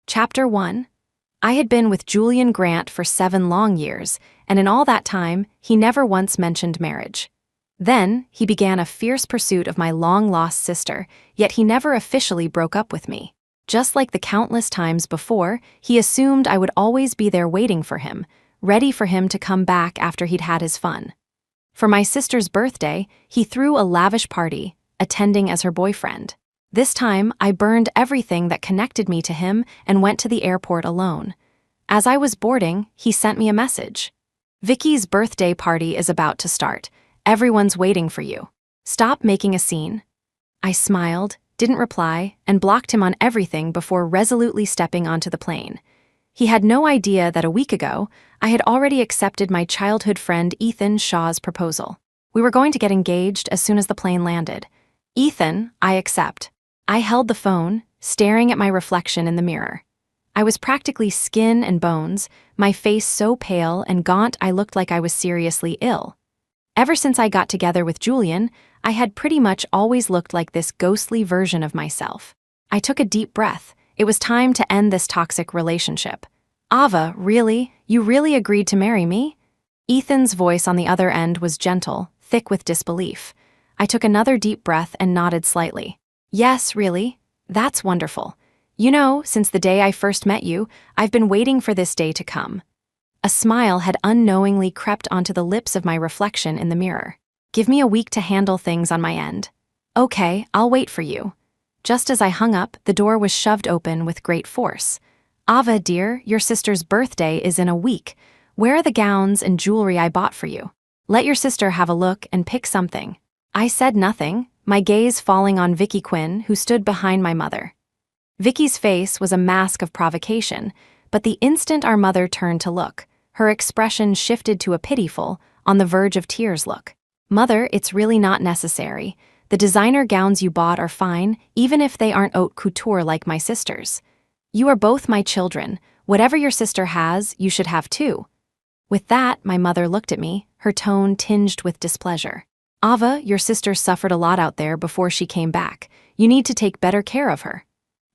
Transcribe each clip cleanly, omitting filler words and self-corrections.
Chapter 1. I had been with Julian Grant for 7 long years, and in all that time, he never once mentioned marriage. Then, he began a fierce pursuit of my long-lost sister, yet he never officially broke up with me. Just like the countless times before, he assumed I would always be there waiting for him, ready for him to come back after he'd had his fun. For my sister's birthday, he threw a lavish party, attending as her boyfriend. This time, I burned everything that connected me to him and went to the airport alone. As I was boarding, he sent me a message. "Vicky's birthday party is about to start. Everyone's waiting for you. Stop making a scene." I smiled, didn't reply, and blocked him on everything before resolutely stepping onto the plane. He had no idea that a week ago, I had already accepted my childhood friend Ethan Shaw's proposal. We were going to get engaged as soon as the plane landed. "Ethan, I accept." I held the phone, staring at my reflection in the mirror. I was practically skin and bones, my face so pale and gaunt I looked like I was seriously ill. Ever since I got together with Julian, I had pretty much always looked like this ghostly version of myself. I took a deep breath. It was time to end this toxic relationship. "Ava, really? You really agreed to marry me?" Ethan's voice on the other end was gentle, thick with disbelief. I took another deep breath and nodded slightly. "Yes, really? That's wonderful. You know, since the day I first met you, I've been waiting for this day to come." A smile had unknowingly crept onto the lips of my reflection in the mirror. "Give me a week to handle things on my end." "Okay, I'll wait for you." Just as I hung up, the door was shoved open with great force. "Ava, dear, your sister's birthday is in a week. Where are the gowns and jewelry I bought for you? Let your sister have a look and pick something." I said nothing, my gaze falling on Vicky Quinn, who stood behind my mother. Vicky's face was a mask of provocation, but the instant our mother turned to look, her expression shifted to a pitiful, on the verge of tears look. "Mother, it's really not necessary. The designer gowns you bought are fine, even if they aren't haute couture like my sister's. You are both my children. Whatever your sister has, you should have too." With that, my mother looked at me, her tone tinged with displeasure. "Ava, your sister suffered a lot out there before she came back. You need to take better care of her."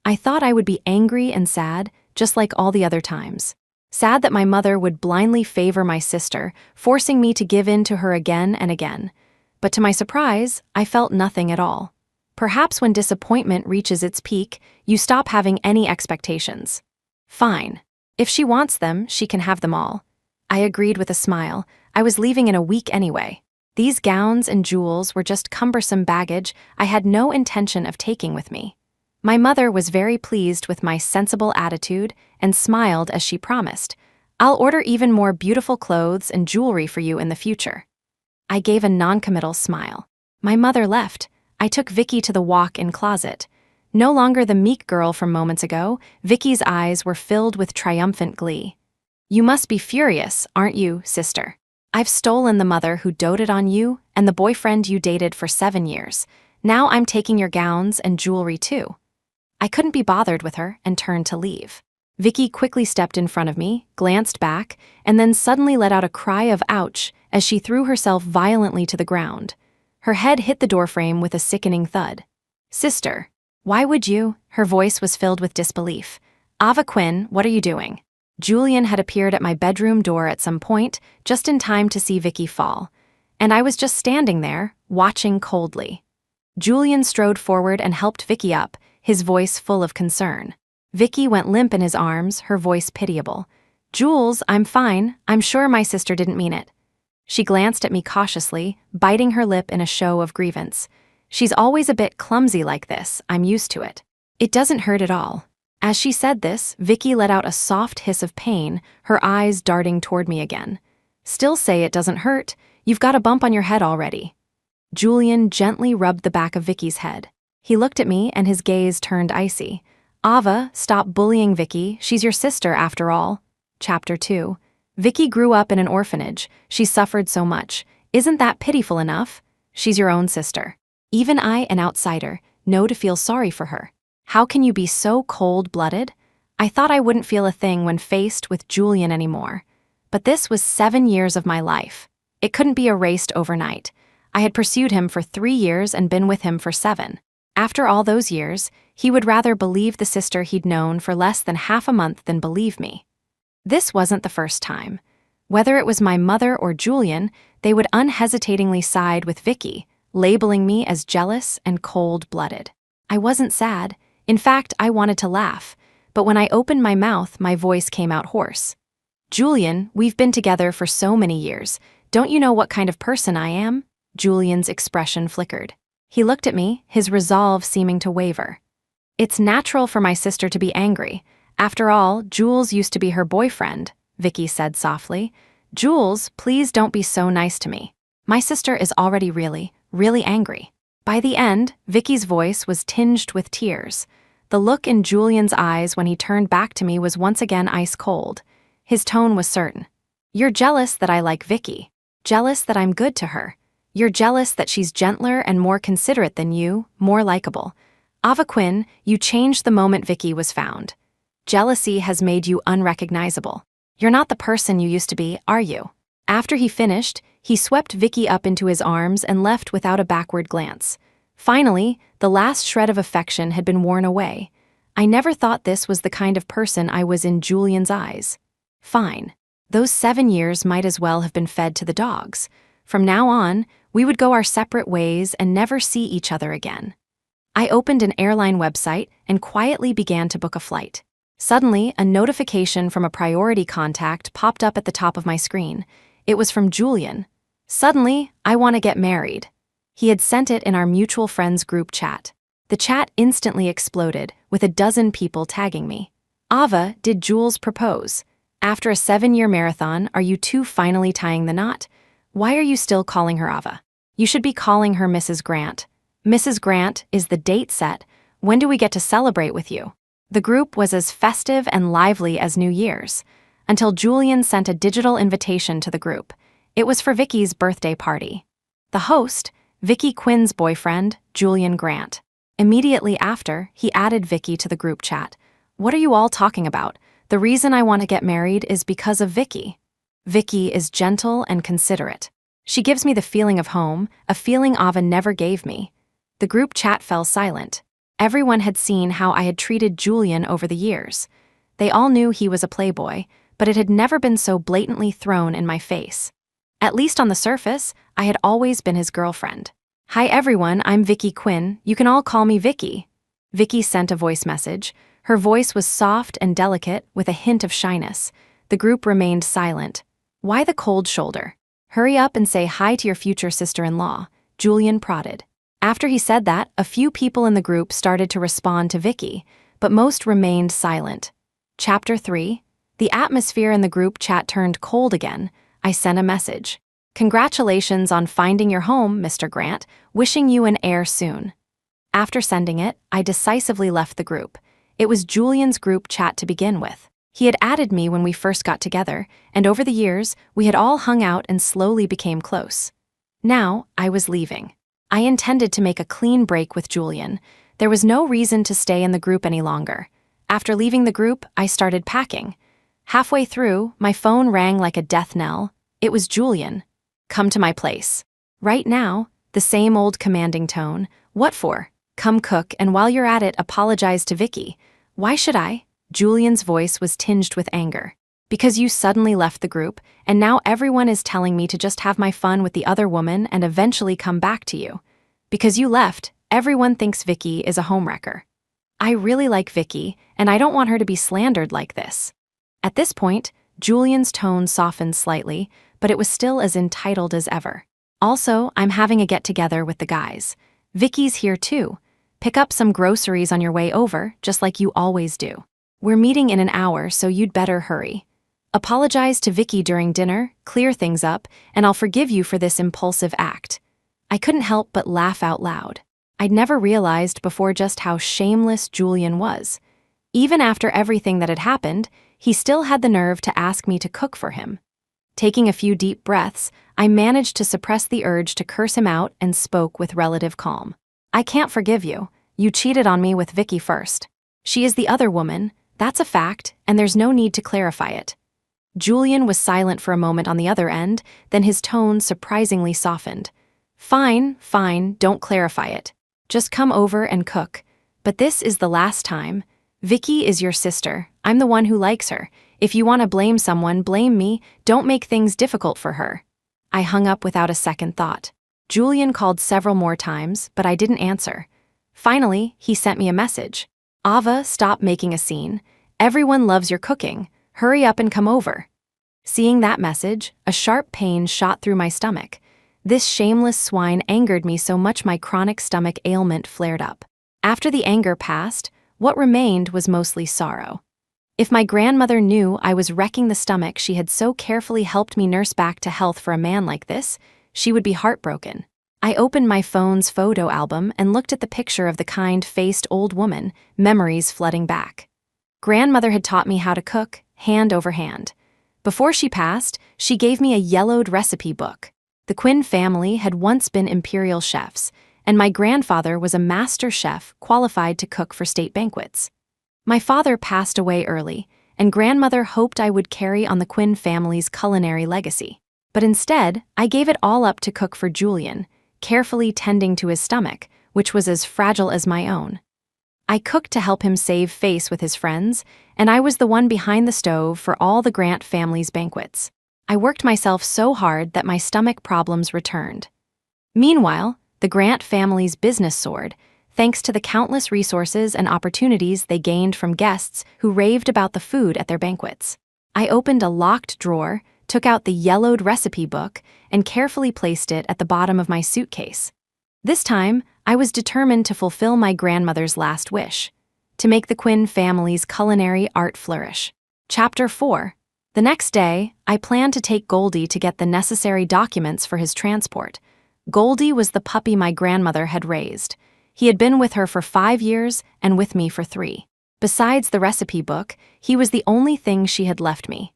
I thought I would be angry and sad, just like all the other times. Sad that my mother would blindly favor my sister, forcing me to give in to her again and again. But to my surprise, I felt nothing at all. Perhaps when disappointment reaches its peak, you stop having any expectations. "Fine. If she wants them, she can have them all." I agreed with a smile. I was leaving in a week anyway. These gowns and jewels were just cumbersome baggage I had no intention of taking with me. My mother was very pleased with my sensible attitude and smiled as she promised, "I'll order even more beautiful clothes and jewelry for you in the future." I gave a non-committal smile. My mother left. I took Vicky to the walk-in closet. No longer the meek girl from moments ago, Vicky's eyes were filled with triumphant glee. "You must be furious, aren't you, sister? I've stolen the mother who doted on you and the boyfriend you dated for 7 years. Now I'm taking your gowns and jewelry too." I couldn't be bothered with her and turned to leave. Vicky quickly stepped in front of me, glanced back, and then suddenly let out a cry of ouch as she threw herself violently to the ground. Her head hit the doorframe with a sickening thud. "Sister, why would you?" Her voice was filled with disbelief. "Ava Quinn, what are you doing?" Julian had appeared at my bedroom door at some point, just in time to see Vicky fall, and I was just standing there, watching coldly. Julian strode forward and helped Vicky up, his voice full of concern. Vicky went limp in his arms, her voice pitiable. "Jules, I'm fine. I'm sure my sister didn't mean it." She glanced at me cautiously, biting her lip in a show of grievance. "She's always a bit clumsy like this, I'm used to it. It doesn't hurt at all." As she said this, Vicky let out a soft hiss of pain, her eyes darting toward me again. "Still say it doesn't hurt. You've got a bump on your head already." Julian gently rubbed the back of Vicky's head. He looked at me and his gaze turned icy. "Ava, stop bullying Vicky. She's your sister after all." Chapter 2. Vicky grew up in an orphanage. She suffered so much. Isn't that pitiful enough? She's your own sister. Even I, an outsider, know to feel sorry for her. How can you be so cold-blooded? I thought I wouldn't feel a thing when faced with Julian anymore. But this was 7 years of my life. It couldn't be erased overnight. I had pursued him for 3 years and been with him for 7. After all those years, He would rather believe the sister he'd known for less than half a month than believe me. This wasn't the first time. Whether it was my mother or Julian, they would unhesitatingly side with Vicky, labeling me as jealous and cold-blooded. I wasn't sad. In fact, I wanted to laugh. But when I opened my mouth, my voice came out hoarse. "Julian, we've been together for so many years. Don't you know what kind of person I am?" Julian's expression flickered. He looked at me, his resolve seeming to waver. "It's natural for my sister to be angry. After all, Jules used to be her boyfriend," Vicky said softly. "Jules, please don't be so nice to me. My sister is already really, really angry." By the end, Vicky's voice was tinged with tears. The look in Julian's eyes when he turned back to me was once again ice cold. His tone was certain. "You're jealous that I like Vicky. Jealous that I'm good to her. You're jealous that she's gentler and more considerate than you, more likable. Ava Quinn, you changed the moment Vicky was found. Jealousy has made you unrecognizable. You're not the person you used to be, are you?" After he finished, he swept Vicky up into his arms and left without a backward glance. Finally, the last shred of affection had been worn away. I never thought this was the kind of person I was in Julian's eyes. Fine. Those 7 years might as well have been fed to the dogs. From now on, we would go our separate ways and never see each other again. I opened an airline website and quietly began to book a flight. Suddenly, a notification from a priority contact popped up at the top of my screen. It was from Julian. "Suddenly, I want to get married." He had sent it in our mutual friends group chat. The chat instantly exploded, with a dozen people tagging me. "Ava, did Jules propose? After a 7-year marathon, are you two finally tying the knot? Why are you still calling her Ava? You should be calling her Mrs. Grant. Mrs. Grant, is the date set? When do we get to celebrate with you?" The group was as festive and lively as New Year's, until Julian sent a digital invitation to the group. It was for Vicky's birthday party. The host, Vicky Quinn's boyfriend, Julian Grant. Immediately after, he added Vicky to the group chat. "What are you all talking about? The reason I want to get married is because of Vicky. Vicky is gentle and considerate. She gives me the feeling of home, a feeling Ava never gave me." The group chat fell silent. Everyone had seen how I had treated Julian over the years. They all knew he was a playboy, but it had never been so blatantly thrown in my face. At least on the surface, I had always been his girlfriend. "Hi everyone, I'm Vicky Quinn. You can all call me Vicky." Vicky sent a voice message. Her voice was soft and delicate, with a hint of shyness. The group remained silent. "Why the cold shoulder? Hurry up and say hi to your future sister-in-law," Julian prodded. After he said that, a few people in the group started to respond to Vicky, but most remained silent. Chapter 3. The atmosphere in the group chat turned cold again. I sent a message. "Congratulations on finding your home, Mr. Grant. Wishing you an heir soon." After sending it, I decisively left the group. It was Julian's group chat to begin with. He had added me when we first got together, and over the years, we had all hung out and slowly became close. Now, I was leaving. I intended to make a clean break with Julian. There was no reason to stay in the group any longer. After leaving the group, I started packing. Halfway through, my phone rang like a death knell. It was Julian. "Come to my place." Right now, the same old commanding tone. "What for? Come cook, and while you're at it, apologize to Vicky." "Why should I?" Julian's voice was tinged with anger. "Because you suddenly left the group, and now everyone is telling me to just have my fun with the other woman and eventually come back to you. Because you left, everyone thinks Vicky is a homewrecker. I really like Vicky, and I don't want her to be slandered like this." At this point, Julian's tone softened slightly, but it was still as entitled as ever. "Also, I'm having a get-together with the guys. Vicky's here too. Pick up some groceries on your way over, just like you always do. We're meeting in an hour, so you'd better hurry. Apologize to Vicky during dinner, clear things up, and I'll forgive you for this impulsive act." I couldn't help but laugh out loud. I'd never realized before just how shameless Julian was. Even after everything that had happened, he still had the nerve to ask me to cook for him. Taking a few deep breaths, I managed to suppress the urge to curse him out and spoke with relative calm. "I can't forgive you. You cheated on me with Vicky first. She is the other woman, that's a fact, and there's no need to clarify it." Julian was silent for a moment on the other end, then his tone surprisingly softened. Fine, don't clarify it. Just come over and cook. But this is the last time. Vicky is your sister. I'm the one who likes her. If you want to blame someone, blame me. Don't make things difficult for her." I hung up without a second thought. Julian called several more times, but I didn't answer. Finally, he sent me a message. "Ava, stop making a scene. Everyone loves your cooking. Hurry up and come over." Seeing that message, a sharp pain shot through my stomach. This shameless swine angered me so much my chronic stomach ailment flared up. After the anger passed, what remained was mostly sorrow. If my grandmother knew I was wrecking the stomach she had so carefully helped me nurse back to health for a man like this, she would be heartbroken. I opened my phone's photo album and looked at the picture of the kind-faced old woman, memories flooding back. Grandmother had taught me how to cook, hand over hand. Before she passed, she gave me a yellowed recipe book. The Quinn family had once been imperial chefs, and my grandfather was a master chef qualified to cook for state banquets. My father passed away early, and grandmother hoped I would carry on the Quinn family's culinary legacy. But instead, I gave it all up to cook for Julian, carefully tending to his stomach, which was as fragile as my own. I cooked to help him save face with his friends, and I was the one behind the stove for all the Grant family's banquets. I worked myself so hard that my stomach problems returned. Meanwhile, the Grant family's business soared, thanks to the countless resources and opportunities they gained from guests who raved about the food at their banquets. I opened a locked drawer, took out the yellowed recipe book, and carefully placed it at the bottom of my suitcase. This time, I was determined to fulfill my grandmother's last wish, to make the Quinn family's culinary art flourish. Chapter 4. The next day, I planned to take Goldie to get the necessary documents for his transport. Goldie was the puppy my grandmother had raised. He had been with her for 5 years and with me for 3. Besides the recipe book, he was the only thing she had left me.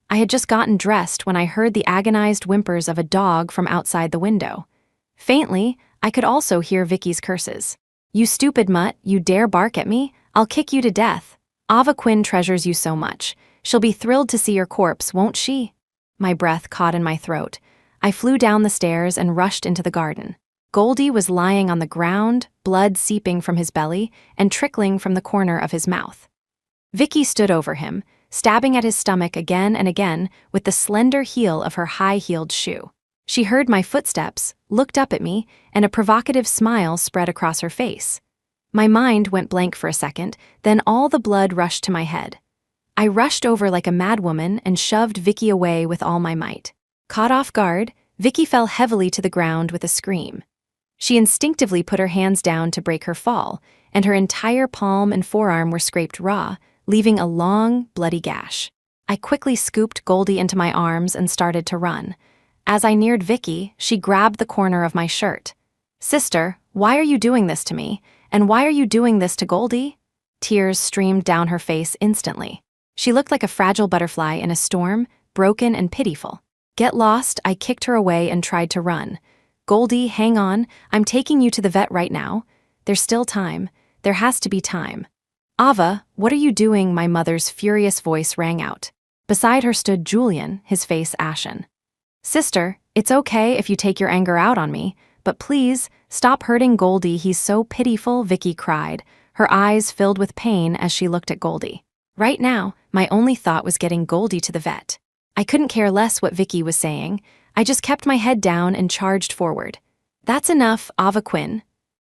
I had just gotten dressed when I heard the agonized whimpers of a dog from outside the window. Faintly, I could also hear Vicky's curses. "You stupid mutt, you dare bark at me? I'll kick you to death. Ava Quinn treasures you so much. She'll be thrilled to see your corpse, won't she?" My breath caught in my throat. I flew down the stairs and rushed into the garden. Goldie was lying on the ground, blood seeping from his belly and trickling from the corner of his mouth. Vicky stood over him, stabbing at his stomach again and again with the slender heel of her high-heeled shoe. She heard my footsteps, looked up at me, and a provocative smile spread across her face. My mind went blank for a second, then all the blood rushed to my head. I rushed over like a madwoman and shoved Vicky away with all my might. Caught off guard, Vicky fell heavily to the ground with a scream. She instinctively put her hands down to break her fall, and her entire palm and forearm were scraped raw, leaving a long, bloody gash. I quickly scooped Goldie into my arms and started to run. As I neared Vicky, she grabbed the corner of my shirt. "Sister, why are you doing this to me? And why are you doing this to Goldie?" Tears streamed down her face instantly. She looked like a fragile butterfly in a storm, broken and pitiful. "Get lost," I kicked her away and tried to run. "Goldie, hang on, I'm taking you to the vet right now. There's still time. There has to be time." "Ava, what are you doing?" My mother's furious voice rang out. Beside her stood Julian, his face ashen. "Sister, it's okay if you take your anger out on me, but please, stop hurting Goldie, he's so pitiful," Vicky cried, her eyes filled with pain as she looked at Goldie. Right now, my only thought was getting Goldie to the vet. I couldn't care less what Vicky was saying. I just kept my head down and charged forward. "That's enough, Ava Quinn."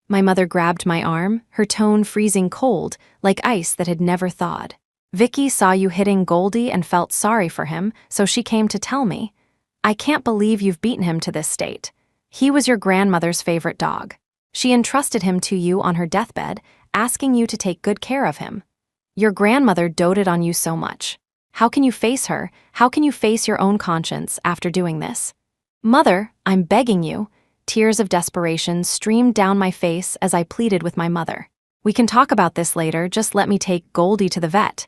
My mother grabbed my arm, her tone freezing cold, like ice that had never thawed. "Vicky saw you hitting Goldie and felt sorry for him, so she came to tell me. I can't believe you've beaten him to this state. He was your grandmother's favorite dog. She entrusted him to you on her deathbed, asking you to take good care of him. Your grandmother doted on you so much. How can you face her? How can you face your own conscience after doing this?" "Mother, I'm begging you." Tears of desperation streamed down my face as I pleaded with my mother. "We can talk about this later, just let me take Goldie to the vet."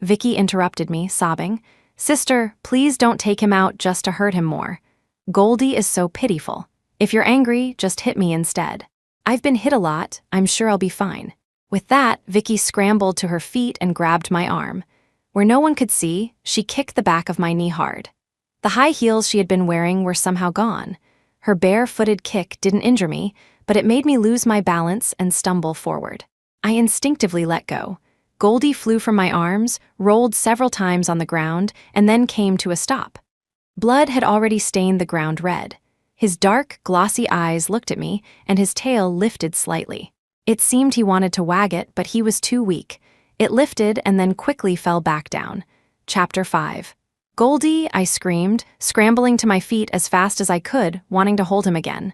Vicky interrupted me, sobbing. "Sister, please don't take him out just to hurt him more. Goldie is so pitiful. If you're angry, just hit me instead. I've been hit a lot, I'm sure I'll be fine." With that, Vicky scrambled to her feet and grabbed my arm. Where no one could see, she kicked the back of my knee hard. The high heels she had been wearing were somehow gone. Her bare-footed kick didn't injure me, but it made me lose my balance and stumble forward. I instinctively let go. Goldie flew from my arms, rolled several times on the ground, and then came to a stop. Blood had already stained the ground red. His dark, glossy eyes looked at me, and his tail lifted slightly. It seemed he wanted to wag it, but he was too weak. It lifted and then quickly fell back down. Chapter 5. Goldie, I screamed, scrambling to my feet as fast as I could, wanting to hold him again.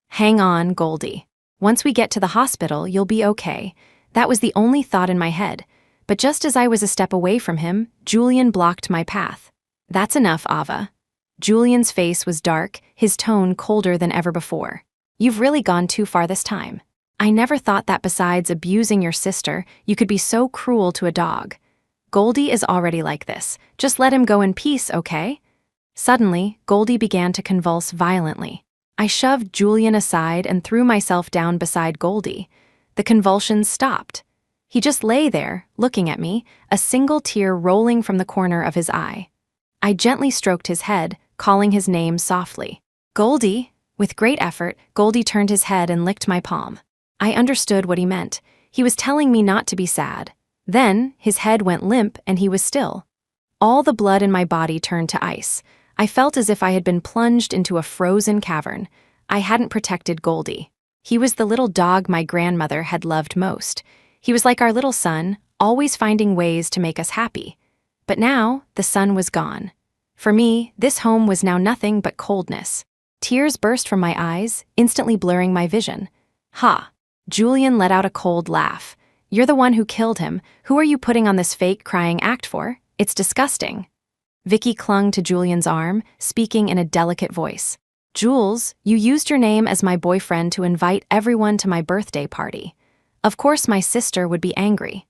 Hang on, Goldie. Once we get to the hospital, you'll be okay. That was the only thought in my head. But just as I was a step away from him, Julian blocked my path. That's enough, Ava. Julian's face was dark, his tone colder than ever before. You've really gone too far this time. I never thought that besides abusing your sister, you could be so cruel to a dog. Goldie is already like this. Just let him go in peace, okay? Suddenly, Goldie began to convulse violently. I shoved Julian aside and threw myself down beside Goldie. The convulsions stopped. He just lay there, looking at me, a single tear rolling from the corner of his eye. I gently stroked his head, calling his name softly. Goldie! With great effort, Goldie turned his head and licked my palm. I understood what he meant. He was telling me not to be sad. Then, his head went limp and he was still. All the blood in my body turned to ice. I felt as if I had been plunged into a frozen cavern. I hadn't protected Goldie. He was the little dog my grandmother had loved most. He was like our little son, always finding ways to make us happy. But now, the sun was gone. For me, this home was now nothing but coldness. Tears burst from my eyes, instantly blurring my vision. Ha! Julian let out a cold laugh. You're the one who killed him. Who are you putting on this fake crying act for? It's disgusting. Vicky clung to Julian's arm, speaking in a delicate voice. Jules, you used your name as my boyfriend to invite everyone to my birthday party. Of course my sister would be angry.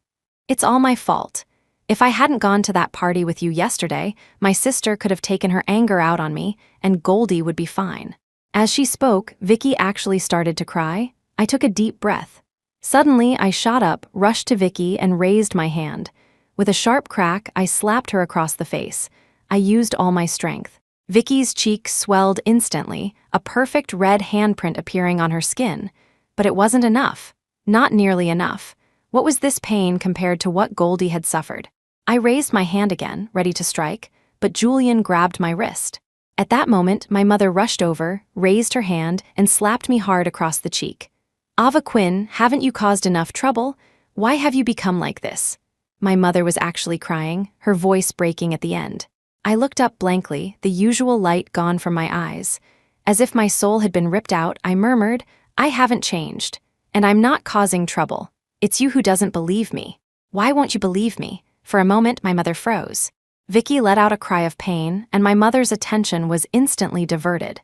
It's all my fault. If I hadn't gone to that party with you yesterday, my sister could have taken her anger out on me, and Goldie would be fine. As she spoke, Vicky actually started to cry. I took a deep breath. Suddenly, I shot up, rushed to Vicky, and raised my hand. With a sharp crack, I slapped her across the face. I used all my strength. Vicky's cheek swelled instantly, a perfect red handprint appearing on her skin. But it wasn't enough. Not nearly enough. What was this pain compared to what Goldie had suffered? I raised my hand again, ready to strike, but Julian grabbed my wrist. At that moment, my mother rushed over, raised her hand, and slapped me hard across the cheek. Ava Quinn, haven't you caused enough trouble? Why have you become like this? My mother was actually crying, her voice breaking at the end. I looked up blankly, the usual light gone from my eyes. As if my soul had been ripped out, I murmured, I haven't changed. And I'm not causing trouble. It's you who doesn't believe me. Why won't you believe me? For a moment, my mother froze. Vicky let out a cry of pain, and my mother's attention was instantly diverted.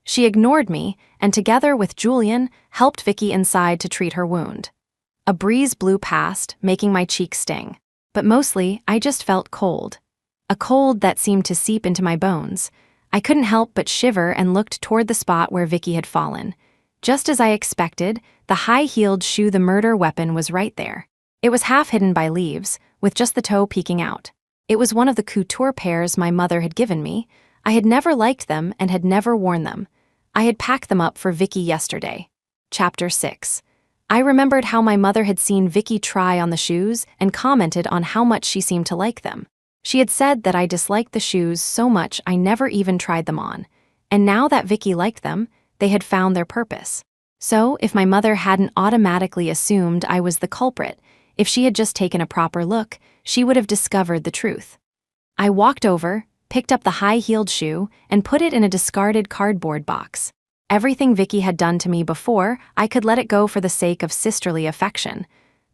She ignored me, and together with Julian, helped Vicky inside to treat her wound. A breeze blew past, making my cheeks sting. But mostly, I just felt cold. A cold that seemed to seep into my bones. I couldn't help but shiver and looked toward the spot where Vicky had fallen. Just as I expected, the high-heeled shoe the murder weapon was right there. It was half hidden by leaves, with just the toe peeking out. It was one of the couture pairs my mother had given me. I had never liked them and had never worn them. I had packed them up for Vicky yesterday. Chapter 6. I remembered how my mother had seen Vicky try on the shoes and commented on how much she seemed to like them. She had said that I disliked the shoes so much I never even tried them on. And now that Vicky liked them, they had found their purpose. So, if my mother hadn't automatically assumed I was the culprit, if she had just taken a proper look, she would have discovered the truth. I walked over, picked up the high-heeled shoe, and put it in a discarded cardboard box. Everything Vicky had done to me before, I could let it go for the sake of sisterly affection.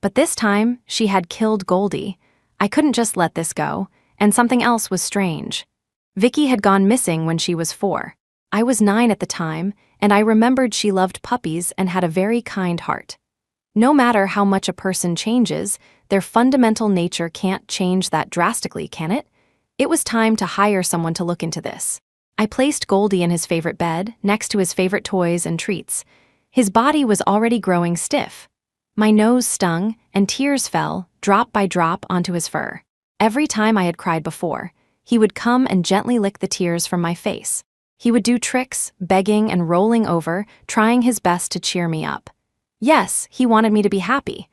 But this time, she had killed Goldie. I couldn't just let this go, and something else was strange. Vicky had gone missing when she was 4. I was 9 at the time, and I remembered she loved puppies and had a very kind heart. No matter how much a person changes, their fundamental nature can't change that drastically, can it? It was time to hire someone to look into this. I placed Goldie in his favorite bed, next to his favorite toys and treats. His body was already growing stiff. My nose stung, and tears fell, drop by drop, onto his fur. Every time I had cried before, he would come and gently lick the tears from my face. He would do tricks, begging and rolling over, trying his best to cheer me up. Yes, he wanted me to be happy.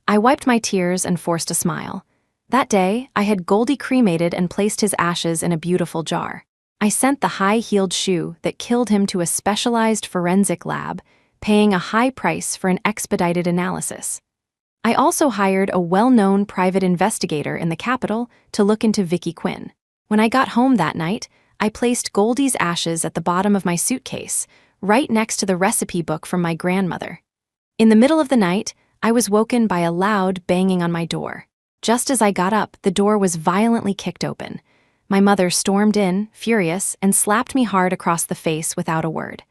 I wiped my tears and forced a smile. That day, I had Goldie cremated and placed his ashes in a beautiful jar. I sent the high-heeled shoe that killed him to a specialized forensic lab, paying a high price for an expedited analysis. I also hired a well-known private investigator in the capital to look into Vicky Quinn. When I got home that night, I placed Goldie's ashes at the bottom of my suitcase, right next to the recipe book from my grandmother. In the middle of the night, I was woken by a loud banging on my door. Just as I got up, the door was violently kicked open. My mother stormed in, furious, and slapped me hard across the face without a word.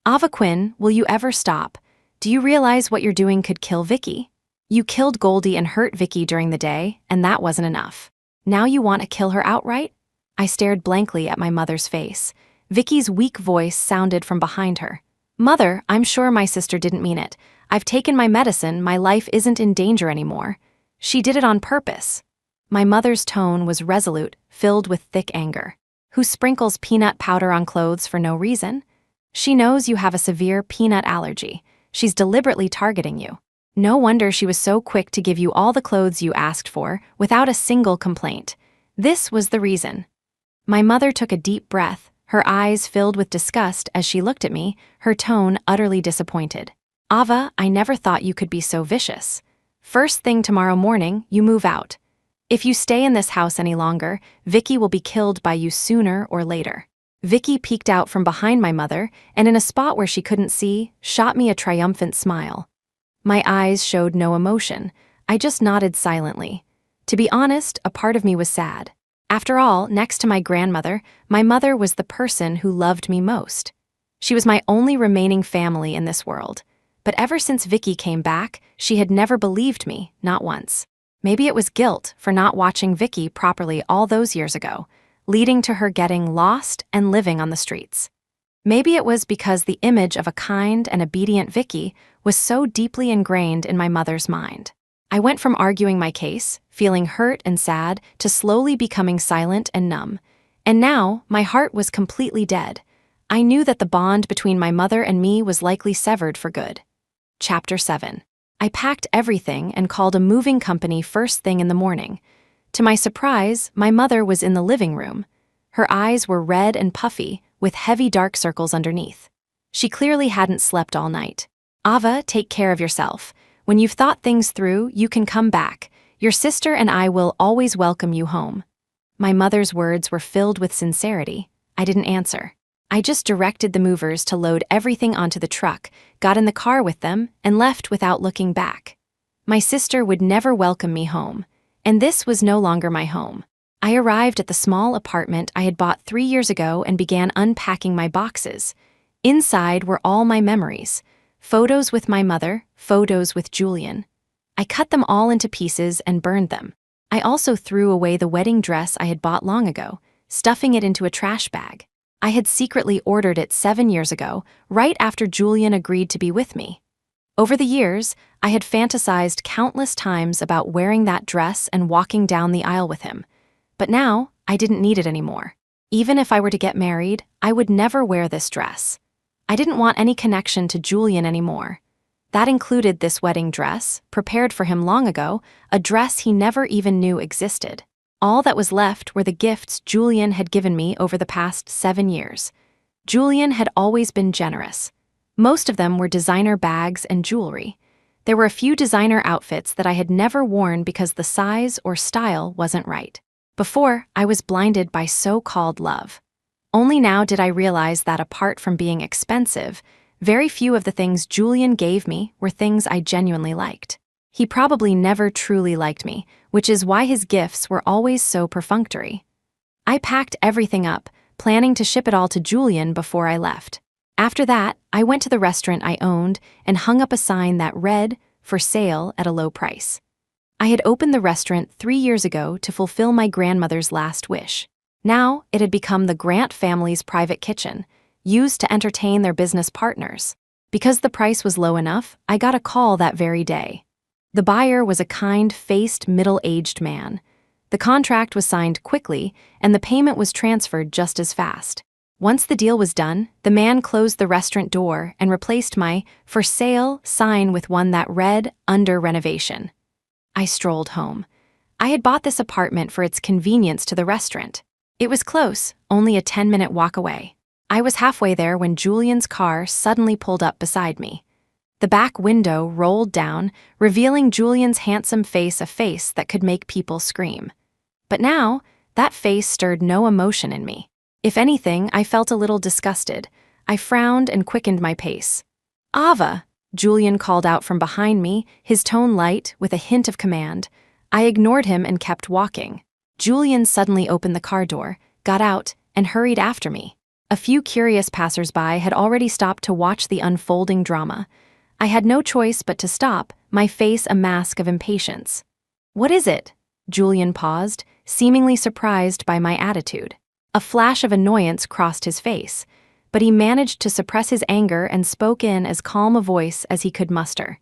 "Ava Quinn, will you ever stop? Do you realize what you're doing could kill Vicky? You killed Goldie and hurt Vicky during the day, and that wasn't enough. Now you want to kill her outright?" I stared blankly at my mother's face. Vicky's weak voice sounded from behind her. "Mother, I'm sure my sister didn't mean it. I've taken my medicine, my life isn't in danger anymore. She did it on purpose." My mother's tone was resolute, filled with thick anger. "Who sprinkles peanut powder on clothes for no reason? She knows you have a severe peanut allergy. She's deliberately targeting you. No wonder she was so quick to give you all the clothes you asked for without a single complaint. This was the reason." My mother took a deep breath, her eyes filled with disgust as she looked at me, her tone utterly disappointed. "Ava, I never thought you could be so vicious. First thing tomorrow morning, you move out. If you stay in this house any longer, Vicky will be killed by you sooner or later." Vicky peeked out from behind my mother and, in a spot where she couldn't see, shot me a triumphant smile. My eyes showed no emotion. I just nodded silently. To be honest, a part of me was sad. After all, next to my grandmother, my mother was the person who loved me most. She was my only remaining family in this world. But ever since Vicky came back, she had never believed me, not once. Maybe it was guilt for not watching Vicky properly all those years ago, leading to her getting lost and living on the streets. Maybe it was because the image of a kind and obedient Vicky was so deeply ingrained in my mother's mind. I went from arguing my case, feeling hurt and sad, to slowly becoming silent and numb. And now, my heart was completely dead. I knew that the bond between my mother and me was likely severed for good. Chapter 7. I packed everything and called a moving company first thing in the morning. To my surprise, my mother was in the living room. Her eyes were red and puffy, with heavy dark circles underneath. She clearly hadn't slept all night. "Ava, take care of yourself. When you've thought things through, you can come back. Your sister and I will always welcome you home." My mother's words were filled with sincerity. I didn't answer. I just directed the movers to load everything onto the truck, got in the car with them, and left without looking back. My sister would never welcome me home, and this was no longer my home. I arrived at the small apartment I had bought 3 years ago and began unpacking my boxes. Inside were all my memories. Photos with my mother, photos with Julian. I cut them all into pieces and burned them. I also threw away the wedding dress I had bought long ago, stuffing it into a trash bag. I had secretly ordered it 7 years ago, right after Julian agreed to be with me. Over the years, I had fantasized countless times about wearing that dress and walking down the aisle with him. But now, I didn't need it anymore. Even if I were to get married, I would never wear this dress. I didn't want any connection to Julian anymore. That included this wedding dress, prepared for him long ago, a dress he never even knew existed. All that was left were the gifts Julian had given me over the past 7 years. Julian had always been generous. Most of them were designer bags and jewelry. There were a few designer outfits that I had never worn because the size or style wasn't right. Before, I was blinded by so-called love. Only now did I realize that apart from being expensive, very few of the things Julian gave me were things I genuinely liked. He probably never truly liked me, which is why his gifts were always so perfunctory. I packed everything up, planning to ship it all to Julian before I left. After that, I went to the restaurant I owned and hung up a sign that read, "For sale at a low price." I had opened the restaurant 3 years ago to fulfill my grandmother's last wish. Now, it had become the Grant family's private kitchen, used to entertain their business partners. Because the price was low enough, I got a call that very day. The buyer was a kind-faced, middle-aged man. The contract was signed quickly, and the payment was transferred just as fast. Once the deal was done, the man closed the restaurant door and replaced my "For sale" sign with one that read, "Under renovation." I strolled home. I had bought this apartment for its convenience to the restaurant. It was close, only a 10-minute walk away. I was halfway there when Julian's car suddenly pulled up beside me. The back window rolled down, revealing Julian's handsome face, a face that could make people scream. But now, that face stirred no emotion in me. If anything, I felt a little disgusted. I frowned and quickened my pace. "Ava," Julian called out from behind me, his tone light, with a hint of command. I ignored him and kept walking. Julian suddenly opened the car door, got out, and hurried after me. A few curious passers-by had already stopped to watch the unfolding drama. I had no choice but to stop, my face a mask of impatience. "What is it?" Julian paused, seemingly surprised by my attitude. A flash of annoyance crossed his face, but he managed to suppress his anger and spoke in as calm a voice as he could muster.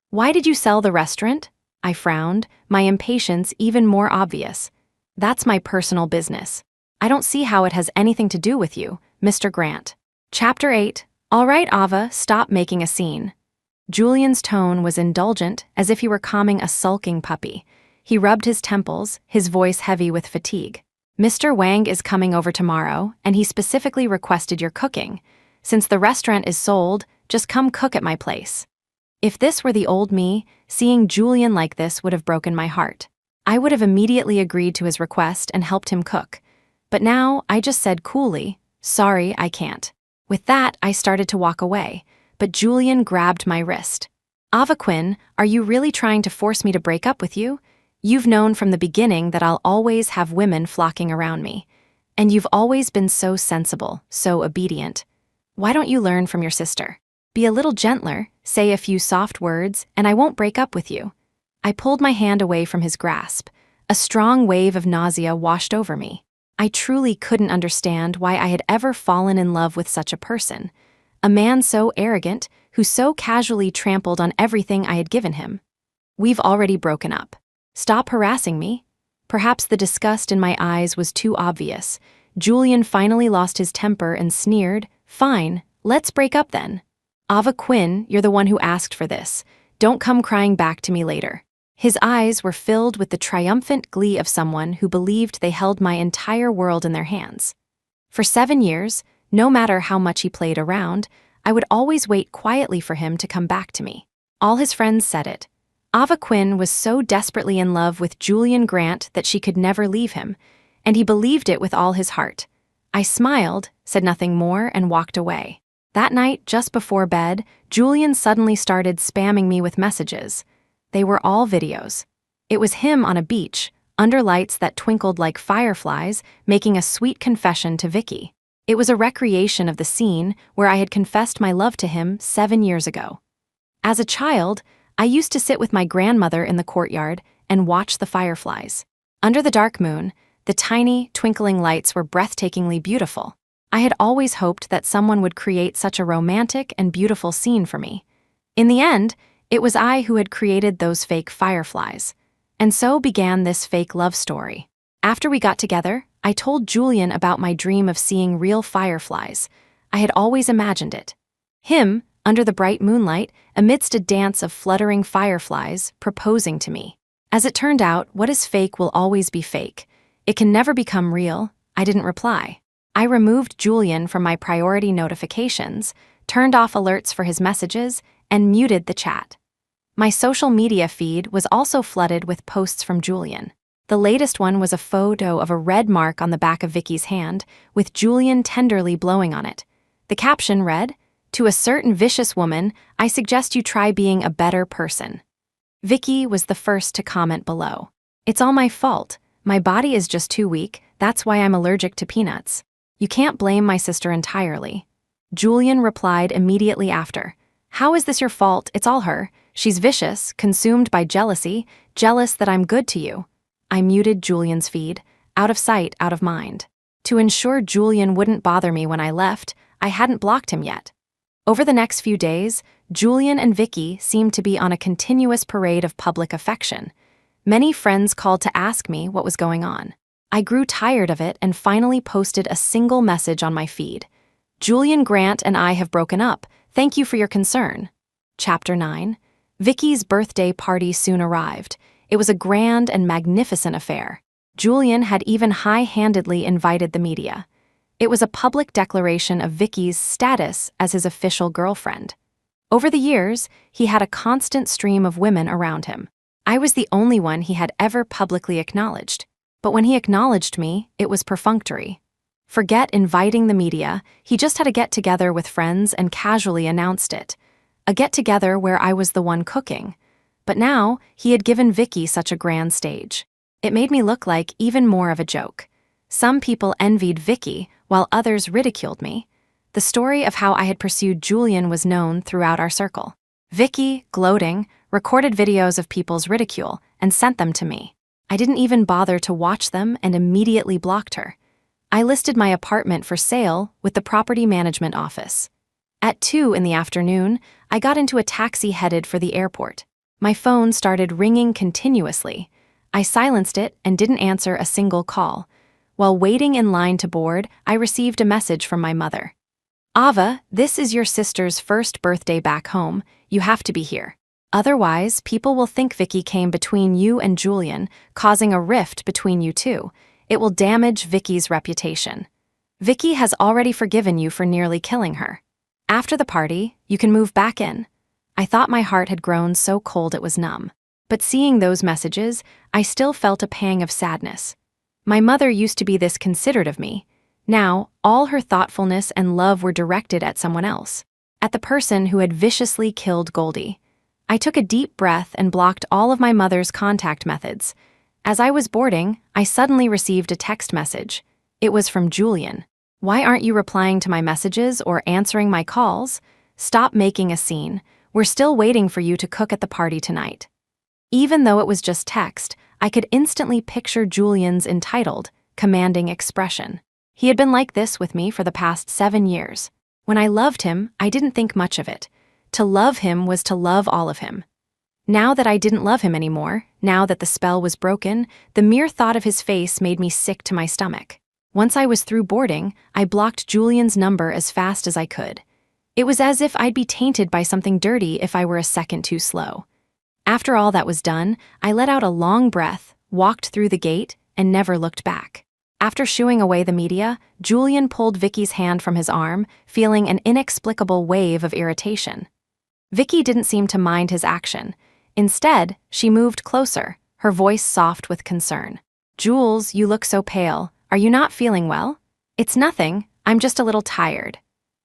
"Why did you sell the restaurant?" I frowned, my impatience even more obvious. "That's my personal business. I don't see how it has anything to do with you, Mr. Grant." Chapter 8. All right, Ava, stop making a scene. Julian's tone was indulgent, as if he were calming a sulking puppy. He rubbed his temples, his voice heavy with fatigue. "Mr. Wang is coming over tomorrow, and he specifically requested your cooking. Since the restaurant is sold, just come cook at my place." If this were the old me, seeing Julian like this would have broken my heart. I would have immediately agreed to his request and helped him cook. But now, I just said coolly, "Sorry, I can't." With that, I started to walk away, but Julian grabbed my wrist. "Ava Quinn, are you really trying to force me to break up with you? You've known from the beginning that I'll always have women flocking around me. And you've always been so sensible, so obedient. Why don't you learn from your sister? Be a little gentler, say a few soft words, and I won't break up with you." I pulled my hand away from his grasp. A strong wave of nausea washed over me. I truly couldn't understand why I had ever fallen in love with such a person. A man so arrogant, who so casually trampled on everything I had given him. "We've already broken up. Stop harassing me." Perhaps the disgust in my eyes was too obvious. Julian finally lost his temper and sneered, "Fine, let's break up then. Ava Quinn, you're the one who asked for this. Don't come crying back to me later." His eyes were filled with the triumphant glee of someone who believed they held my entire world in their hands. For 7 years, no matter how much he played around, I would always wait quietly for him to come back to me. All his friends said it. Ava Quinn was so desperately in love with Julian Grant that she could never leave him, and he believed it with all his heart. I smiled, said nothing more, and walked away. That night, just before bed, Julian suddenly started spamming me with messages. They were all videos. It was him on a beach, under lights that twinkled like fireflies, making a sweet confession to Vicky. It was a recreation of the scene where I had confessed my love to him 7 years ago. As a child, I used to sit with my grandmother in the courtyard and watch the fireflies. Under the dark moon, the tiny, twinkling lights were breathtakingly beautiful. I had always hoped that someone would create such a romantic and beautiful scene for me. In the end, it was I who had created those fake fireflies. And so began this fake love story. After we got together, I told Julian about my dream of seeing real fireflies. I had always imagined it. Him, under the bright moonlight, amidst a dance of fluttering fireflies, proposing to me. As it turned out, what is fake will always be fake. It can never become real. I didn't reply. I removed Julian from my priority notifications, turned off alerts for his messages, and muted the chat. My social media feed was also flooded with posts from Julian. The latest one was a photo of a red mark on the back of Vicky's hand, with Julian tenderly blowing on it. The caption read, "To a certain vicious woman, I suggest you try being a better person." Vicky was the first to comment below. "It's all my fault. My body is just too weak, that's why I'm allergic to peanuts. You can't blame my sister entirely." Julian replied immediately after, "How is this your fault? It's all her. She's vicious, consumed by jealousy, jealous that I'm good to you." I muted Julian's feed, out of sight, out of mind. To ensure Julian wouldn't bother me when I left, I hadn't blocked him yet. Over the next few days, Julian and Vicky seemed to be on a continuous parade of public affection. Many friends called to ask me what was going on. I grew tired of it and finally posted a single message on my feed. "Julian Grant and I have broken up. Thank you for your concern." Chapter 9. Vicky's birthday party soon arrived. It was a grand and magnificent affair. Julian had even high-handedly invited the media. It was a public declaration of Vicky's status as his official girlfriend. Over the years, he had a constant stream of women around him. I was the only one he had ever publicly acknowledged. But when he acknowledged me, it was perfunctory. Forget inviting the media, he just had a get-together with friends and casually announced it. A get-together where I was the one cooking. But now, he had given Vicky such a grand stage. It made me look like even more of a joke. Some people envied Vicky, while others ridiculed me. The story of how I had pursued Julian was known throughout our circle. Vicky, gloating, recorded videos of people's ridicule and sent them to me. I didn't even bother to watch them and immediately blocked her. I listed my apartment for sale with the property management office. At 2 in the afternoon, I got into a taxi headed for the airport. My phone started ringing continuously. I silenced it and didn't answer a single call. While waiting in line to board, I received a message from my mother. "Ava, this is your sister's first birthday back home. You have to be here. Otherwise, people will think Vicky came between you and Julian, causing a rift between you two. It will damage Vicky's reputation. Vicky has already forgiven you for nearly killing her. After the party, you can move back in." I thought my heart had grown so cold it was numb. But seeing those messages, I still felt a pang of sadness. My mother used to be this considerate of me. Now, all her thoughtfulness and love were directed at someone else, at the person who had viciously killed Goldie. I took a deep breath and blocked all of my mother's contact methods. As I was boarding, I suddenly received a text message. It was from Julian. "Why aren't you replying to my messages or answering my calls? Stop making a scene. We're still waiting for you to cook at the party tonight." Even though it was just text, I could instantly picture Julian's entitled, commanding expression. He had been like this with me for the past 7 years. When I loved him, I didn't think much of it. To love him was to love all of him. Now that I didn't love him anymore, now that the spell was broken, the mere thought of his face made me sick to my stomach. Once I was through boarding, I blocked Julian's number as fast as I could. It was as if I'd be tainted by something dirty if I were a second too slow. After all that was done, I let out a long breath, walked through the gate, and never looked back. After shooing away the media, Julian pulled Vicky's hand from his arm, feeling an inexplicable wave of irritation. Vicky didn't seem to mind his action. Instead, she moved closer, her voice soft with concern. "Jules, you look so pale. Are you not feeling well?" "It's nothing, I'm just a little tired."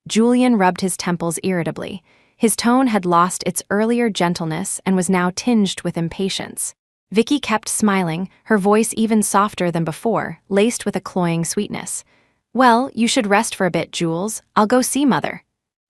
Julian rubbed his temples irritably. His tone had lost its earlier gentleness and was now tinged with impatience. Vicky kept smiling, her voice even softer than before, laced with a cloying sweetness. "Well, you should rest for a bit, Jules. I'll go see Mother."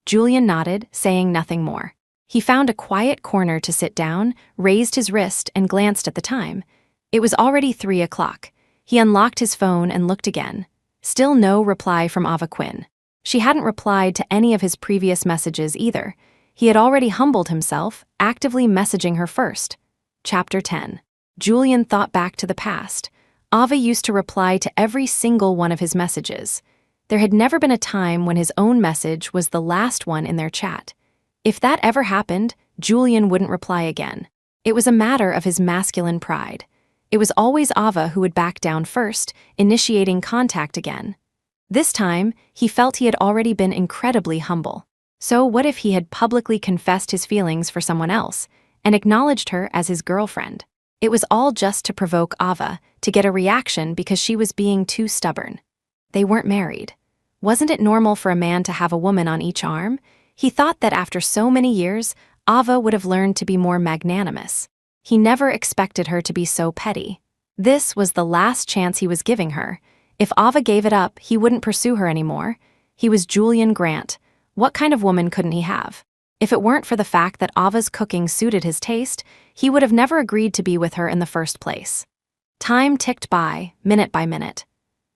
Julian nodded, saying nothing more. He found a quiet corner to sit down, raised his wrist, and glanced at the time. It was already 3 o'clock. He unlocked his phone and looked again. Still no reply from Ava Quinn. She hadn't replied to any of his previous messages either. He had already humbled himself, actively messaging her first. Chapter 10. Julian thought back to the past. Ava used to reply to every single one of his messages. There had never been a time when his own message was the last one in their chat. If that ever happened, Julian wouldn't reply again. It was a matter of his masculine pride. It was always Ava who would back down first, initiating contact again. This time, he felt he had already been incredibly humble. So what if he had publicly confessed his feelings for someone else and acknowledged her as his girlfriend? It was all just to provoke Ava, to get a reaction because she was being too stubborn. They weren't married. Wasn't it normal for a man to have a woman on each arm? He thought that after so many years, Ava would have learned to be more magnanimous. He never expected her to be so petty. This was the last chance he was giving her. If Ava gave it up, he wouldn't pursue her anymore. He was Julian Grant. What kind of woman couldn't he have? If it weren't for the fact that Ava's cooking suited his taste, he would have never agreed to be with her in the first place. Time ticked by, minute by minute.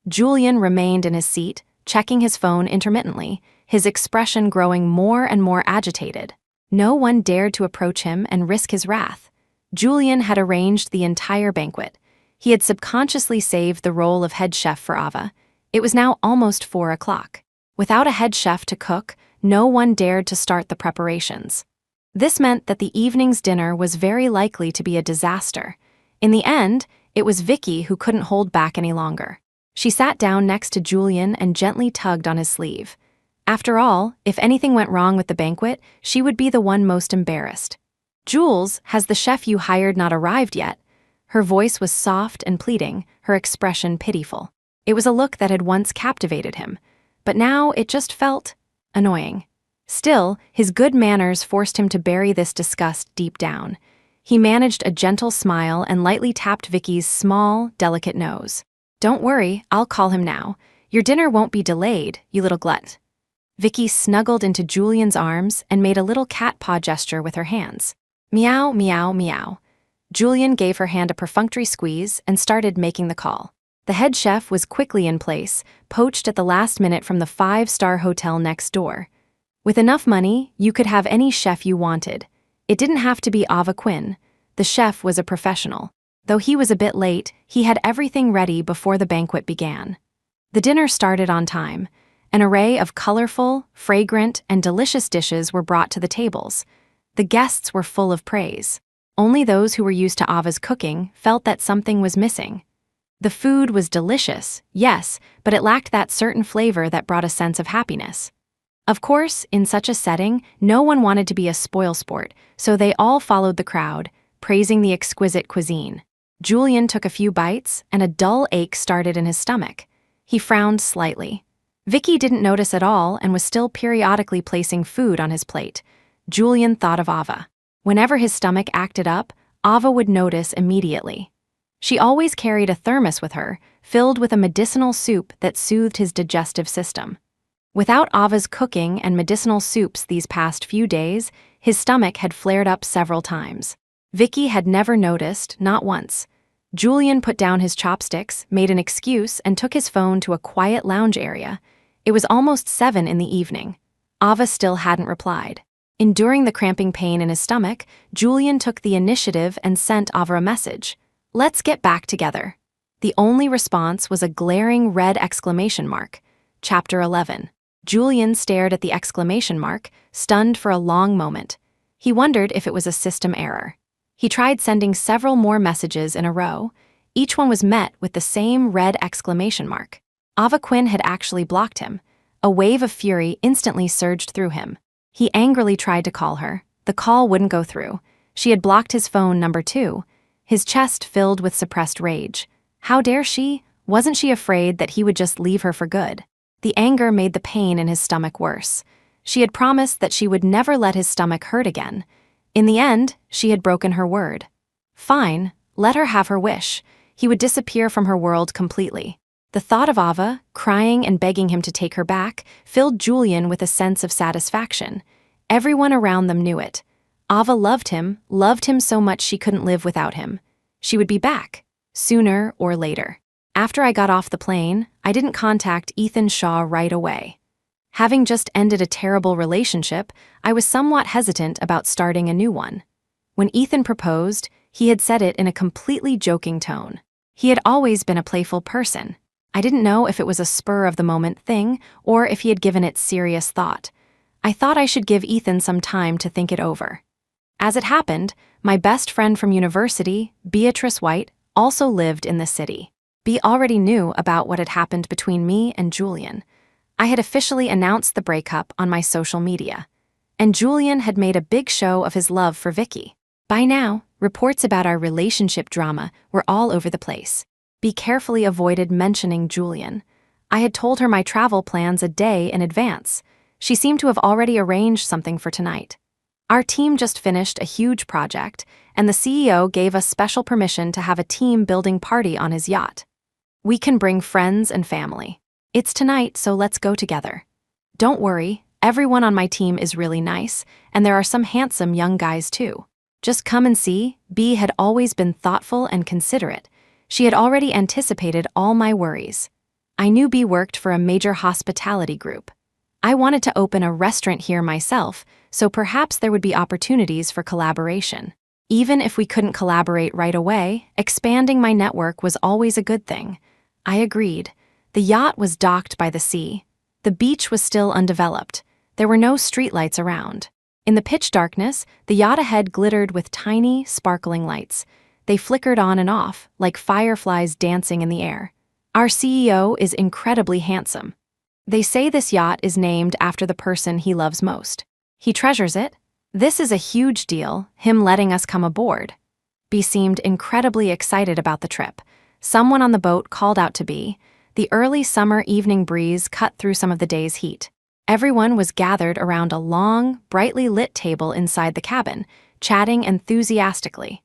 Julian remained in his seat, checking his phone intermittently, his expression growing more and more agitated. No one dared to approach him and risk his wrath. Julian had arranged the entire banquet. He had subconsciously saved the role of head chef for Ava. It was now almost 4 o'clock. Without a head chef to cook, no one dared to start the preparations. This meant that the evening's dinner was very likely to be a disaster. In the end, it was Vicky who couldn't hold back any longer. She sat down next to Julian and gently tugged on his sleeve. After all, if anything went wrong with the banquet, she would be the one most embarrassed. "Jules, has the chef you hired not arrived yet?" Her voice was soft and pleading, her expression pitiful. It was a look that had once captivated him, but now it just felt annoying. Still, his good manners forced him to bury this disgust deep down. He managed a gentle smile and lightly tapped Vicky's small, delicate nose. "Don't worry, I'll call him now. Your dinner won't be delayed, you little glut." Vicky snuggled into Julian's arms and made a little cat paw gesture with her hands. Meow, meow, meow. Julian gave her hand a perfunctory squeeze and started making the call. The head chef was quickly in place, poached at the last minute from the 5-star hotel next door. With enough money, you could have any chef you wanted. It didn't have to be Ava Quinn. The chef was a professional. Though he was a bit late, he had everything ready before the banquet began. The dinner started on time. An array of colorful, fragrant, and delicious dishes were brought to the tables. The guests were full of praise. Only those who were used to Ava's cooking felt that something was missing. The food was delicious, yes, but it lacked that certain flavor that brought a sense of happiness. Of course, in such a setting, no one wanted to be a spoilsport, so they all followed the crowd, praising the exquisite cuisine. Julian took a few bites, and a dull ache started in his stomach. He frowned slightly. Vicky didn't notice at all and was still periodically placing food on his plate. Julian thought of Ava. Whenever his stomach acted up, Ava would notice immediately. She always carried a thermos with her, filled with a medicinal soup that soothed his digestive system. Without Ava's cooking and medicinal soups these past few days, his stomach had flared up several times. Vicky had never noticed, not once. Julian put down his chopsticks, made an excuse, and took his phone to a quiet lounge area. It was almost 7 in the evening. Ava still hadn't replied. Enduring the cramping pain in his stomach, Julian took the initiative and sent Ava a message. "Let's get back together." The only response was a glaring red exclamation mark. Chapter 11. Julian stared at the exclamation mark, stunned for a long moment. He wondered if it was a system error. He tried sending several more messages in a row. Each one was met with the same red exclamation mark. Ava Quinn had actually blocked him. A wave of fury instantly surged through him. He angrily tried to call her. The call wouldn't go through. She had blocked his phone number 2. His chest filled with suppressed rage. How dare she? Wasn't she afraid that he would just leave her for good? The anger made the pain in his stomach worse. She had promised that she would never let his stomach hurt again. In the end, she had broken her word. Fine, let her have her wish. He would disappear from her world completely. The thought of Ava, crying and begging him to take her back, filled Julian with a sense of satisfaction. Everyone around them knew it. Ava loved him so much she couldn't live without him. She would be back, sooner or later. After I got off the plane, I didn't contact Ethan Shaw right away. Having just ended a terrible relationship, I was somewhat hesitant about starting a new one. When Ethan proposed, he had said it in a completely joking tone. He had always been a playful person. I didn't know if it was a spur-of-the-moment thing or if he had given it serious thought. I thought I should give Ethan some time to think it over. As it happened, my best friend from university, Beatrice White, also lived in the city. Bea already knew about what had happened between me and Julian. I had officially announced the breakup on my social media, and Julian had made a big show of his love for Vicky. By now, reports about our relationship drama were all over the place. Bea carefully avoided mentioning Julian. I had told her my travel plans a day in advance. She seemed to have already arranged something for tonight. Our team just finished a huge project, and the CEO gave us special permission to have a team-building party on his yacht. We can bring friends and family. It's tonight, so let's go together. Don't worry, everyone on my team is really nice, and there are some handsome young guys too. Just come and see. Bea had always been thoughtful and considerate. She had already anticipated all my worries. I knew Bea worked for a major hospitality group. I wanted to open a restaurant here myself, so perhaps there would be opportunities for collaboration. Even if we couldn't collaborate right away, expanding my network was always a good thing. I agreed. The yacht was docked by the sea. The beach was still undeveloped. There were no streetlights around. In the pitch darkness, the yacht ahead glittered with tiny, sparkling lights. They flickered on and off, like fireflies dancing in the air. Our CEO is incredibly handsome. They say this yacht is named after the person he loves most. He treasures it. This is a huge deal, him letting us come aboard. B seemed incredibly excited about the trip. Someone on the boat called out to B. The early summer evening breeze cut through some of the day's heat. Everyone was gathered around a long, brightly lit table inside the cabin, chatting enthusiastically.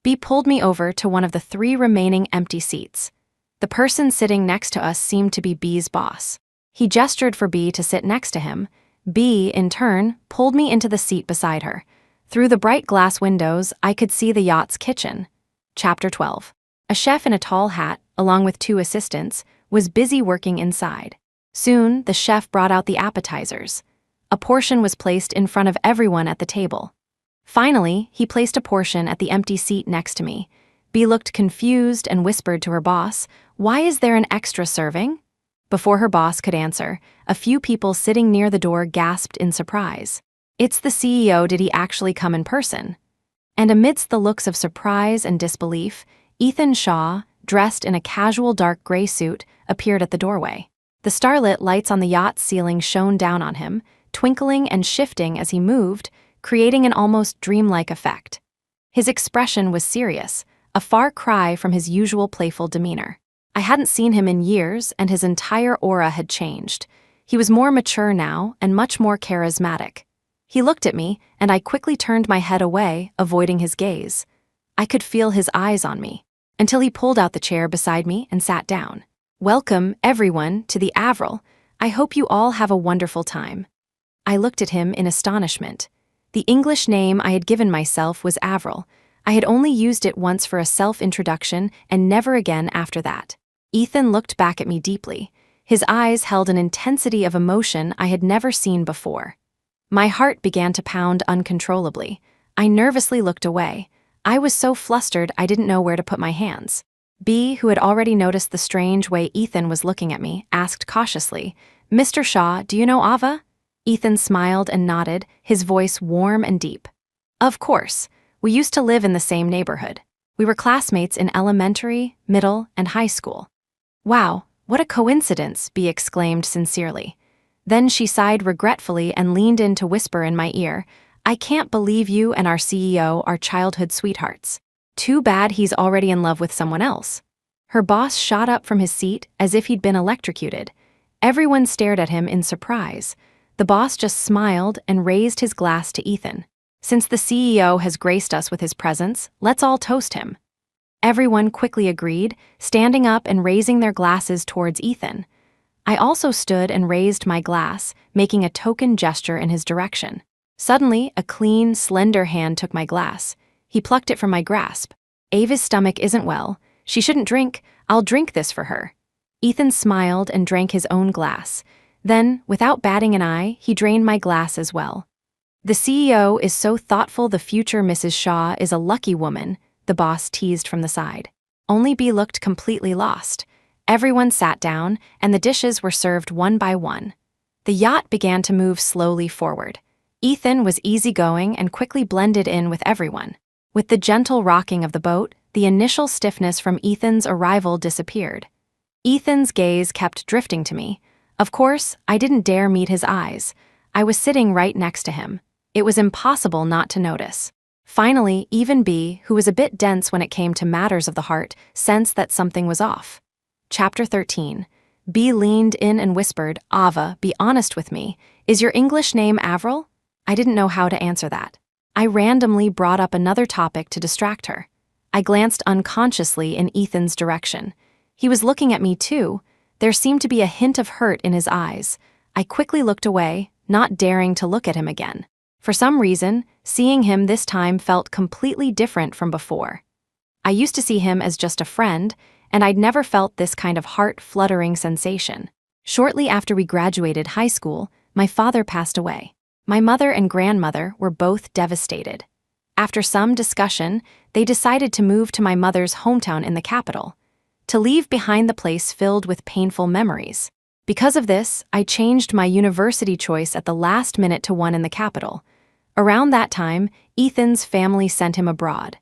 B pulled me over to one of the 3 remaining empty seats. The person sitting next to us seemed to be B's boss. He gestured for B to sit next to him. B, in turn, pulled me into the seat beside her. Through the bright glass windows, I could see the yacht's kitchen. Chapter 12. A chef in a tall hat, along with 2 assistants, was busy working inside. Soon, the chef brought out the appetizers. A portion was placed in front of everyone at the table. Finally, he placed a portion at the empty seat next to me. B looked confused and whispered to her boss, "Why is there an extra serving?" Before her boss could answer, a few people sitting near the door gasped in surprise. It's the CEO, did he actually come in person? And amidst the looks of surprise and disbelief, Ethan Shaw, dressed in a casual dark gray suit, appeared at the doorway. The starlit lights on the yacht's ceiling shone down on him, twinkling and shifting as he moved, creating an almost dreamlike effect. His expression was serious, a far cry from his usual playful demeanor. I hadn't seen him in years, and his entire aura had changed. He was more mature now and much more charismatic. He looked at me, and I quickly turned my head away, avoiding his gaze. I could feel his eyes on me, until he pulled out the chair beside me and sat down. "Welcome, everyone, to the Avril. I hope you all have a wonderful time." I looked at him in astonishment. The English name I had given myself was Avril. I had only used it once for a self-introduction and never again after that. Ethan looked back at me deeply. His eyes held an intensity of emotion I had never seen before. My heart began to pound uncontrollably. I nervously looked away. I was so flustered I didn't know where to put my hands. B, who had already noticed the strange way Ethan was looking at me, asked cautiously, "Mr. Shaw, do you know Ava?" Ethan smiled and nodded, his voice warm and deep. "Of course. We used to live in the same neighborhood. We were classmates in elementary, middle, and high school." "Wow, what a coincidence," B exclaimed sincerely. Then she sighed regretfully and leaned in to whisper in my ear, "I can't believe you and our CEO are childhood sweethearts. Too bad he's already in love with someone else." Her boss shot up from his seat as if he'd been electrocuted. Everyone stared at him in surprise. The boss just smiled and raised his glass to Ethan. "Since the CEO has graced us with his presence, let's all toast him." Everyone quickly agreed, standing up and raising their glasses towards Ethan. I also stood and raised my glass, making a token gesture in his direction. Suddenly, a clean, slender hand took my glass. He plucked it from my grasp. "Ava's stomach isn't well. She shouldn't drink. I'll drink this for her." Ethan smiled and drank his own glass. Then, without batting an eye, he drained my glass as well. "The CEO is so thoughtful, the future Mrs. Shaw is a lucky woman," the boss teased from the side. Only B looked completely lost. Everyone sat down, and the dishes were served one by one. The yacht began to move slowly forward. Ethan was easygoing and quickly blended in with everyone. With the gentle rocking of the boat, the initial stiffness from Ethan's arrival disappeared. Ethan's gaze kept drifting to me. Of course, I didn't dare meet his eyes. I was sitting right next to him. It was impossible not to notice. Finally, even B, who was a bit dense when it came to matters of the heart, sensed that something was off. Chapter 13. B leaned in and whispered, "Ava, be honest with me. Is your English name Avril?" I didn't know how to answer that. I randomly brought up another topic to distract her. I glanced unconsciously in Ethan's direction. He was looking at me too. There seemed to be a hint of hurt in his eyes. I quickly looked away, not daring to look at him again. For some reason, seeing him this time felt completely different from before. I used to see him as just a friend, and I'd never felt this kind of heart-fluttering sensation. Shortly after we graduated high school, my father passed away. My mother and grandmother were both devastated. After some discussion, they decided to move to my mother's hometown in the capital, to leave behind the place filled with painful memories. Because of this, I changed my university choice at the last minute to one in the capital. Around that time, Ethan's family sent him abroad.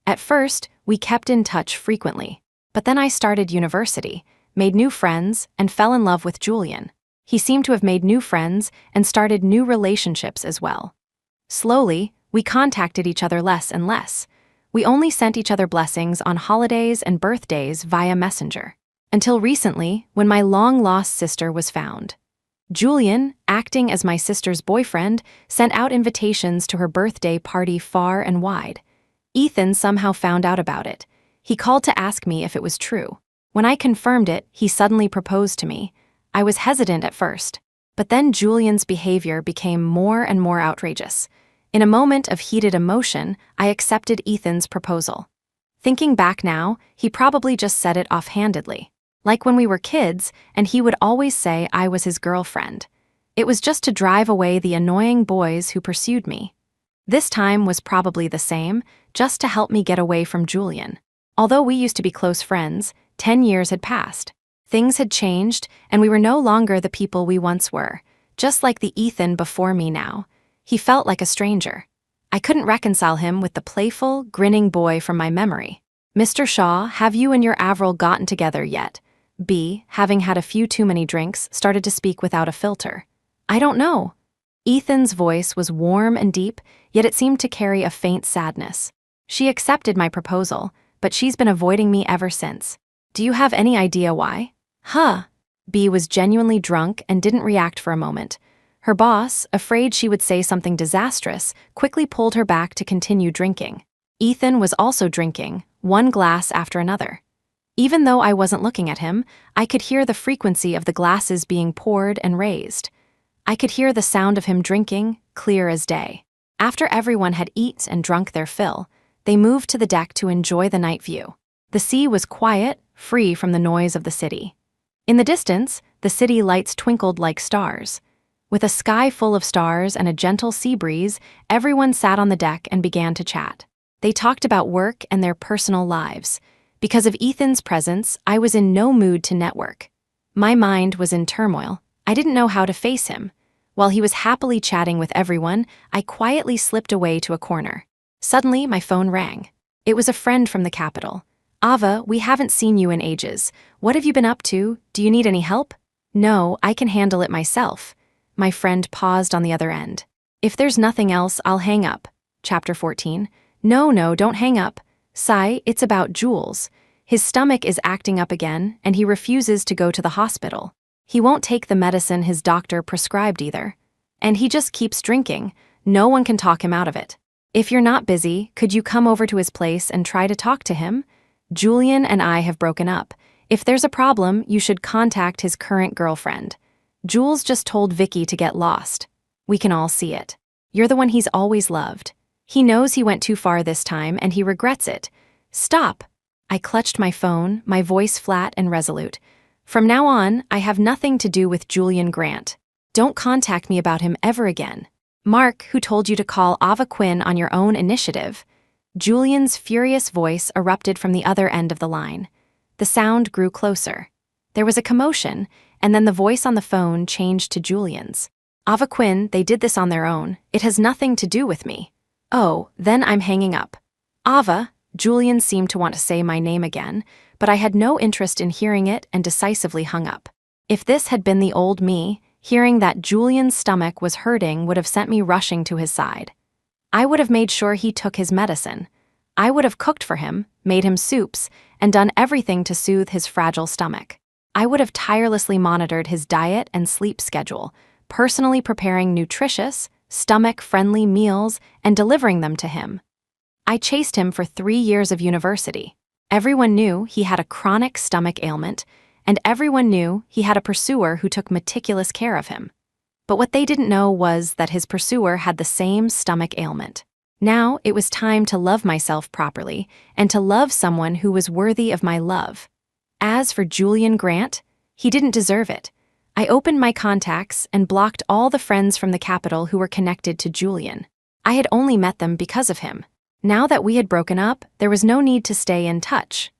At first, We kept in touch frequently. But then I started university, made new friends, and fell in love with Julian. He seemed to have made new friends and started new relationships as well. Slowly, we contacted each other less and less. We only sent each other blessings on holidays and birthdays via Messenger. Until recently, when my long-lost sister was found. Julian, acting as my sister's boyfriend, sent out invitations to her birthday party far and wide. Ethan somehow found out about it. He called to ask me if it was true. When I confirmed it, he suddenly proposed to me. I was hesitant at first, but then Julian's behavior became more and more outrageous. In a moment of heated emotion, I accepted Ethan's proposal. Thinking back now, he probably just said it offhandedly. Like when we were kids, and he would always say I was his girlfriend. It was just to drive away the annoying boys who pursued me. This time was probably the same, just to help me get away from Julian. Although we used to be close friends, 10 years had passed. Things had changed, and we were no longer the people we once were, just like the Ethan before me now. He felt like a stranger. I couldn't reconcile him with the playful, grinning boy from my memory. "Mr. Shaw, have you and your Avril gotten together yet?" B, having had a few too many drinks, started to speak without a filter. "I don't know." Ethan's voice was warm and deep, yet it seemed to carry a faint sadness. "She accepted my proposal, but she's been avoiding me ever since. Do you have any idea why?" "Huh." B was genuinely drunk and didn't react for a moment. Her boss, afraid she would say something disastrous, quickly pulled her back to continue drinking. Ethan was also drinking, one glass after another. Even though I wasn't looking at him, I could hear the frequency of the glasses being poured and raised. I could hear the sound of him drinking, clear as day. After everyone had eaten and drunk their fill, they moved to the deck to enjoy the night view. The sea was quiet, free from the noise of the city. In the distance, the city lights twinkled like stars. With a sky full of stars and a gentle sea breeze, everyone sat on the deck and began to chat. They talked about work and their personal lives. Because of Ethan's presence, I was in no mood to network. My mind was in turmoil. I didn't know how to face him. While he was happily chatting with everyone, I quietly slipped away to a corner. Suddenly, my phone rang. It was a friend from the capital. "Ava, we haven't seen you in ages. What have you been up to? Do you need any help?" "No, I can handle it myself." My friend paused on the other end. "If there's nothing else, I'll hang up." Chapter 14. No, don't hang up. Sai, it's about Jules. His stomach is acting up again, and he refuses to go to the hospital. He won't take the medicine his doctor prescribed either. And he just keeps drinking. No one can talk him out of it. If you're not busy, could you come over to his place and try to talk to him? Julian and I have broken up. If there's a problem, you should contact his current girlfriend. Jules just told Vicky to get lost. We can all see it. You're the one he's always loved. He knows he went too far this time, and he regrets it. Stop. I clutched my phone, my voice flat and resolute. From now on, I have nothing to do with Julian Grant. Don't contact me about him ever again. Mark, who told you to call Ava Quinn on your own initiative? Julian's furious voice erupted from the other end of the line. The sound grew closer. There was a commotion, and then the voice on the phone changed to Julian's. "Ava Quinn, they did this on their own. It has nothing to do with me." "Oh, then I'm hanging up." "Ava," Julian seemed to want to say my name again, but I had no interest in hearing it and decisively hung up. If this had been the old me, hearing that Julian's stomach was hurting would have sent me rushing to his side. I would have made sure he took his medicine. I would have cooked for him, made him soups, and done everything to soothe his fragile stomach. I would have tirelessly monitored his diet and sleep schedule, personally preparing nutritious, stomach-friendly meals and delivering them to him. I chased him for 3 years of university. Everyone knew he had a chronic stomach ailment, and everyone knew he had a pursuer who took meticulous care of him. But what they didn't know was that his pursuer had the same stomach ailment. Now it was time to love myself properly and to love someone who was worthy of my love. As for Julian Grant, he didn't deserve it. I opened my contacts and blocked all the friends from the capital who were connected to Julian. I had only met them because of him. Now that we had broken up, there was no need to stay in touch.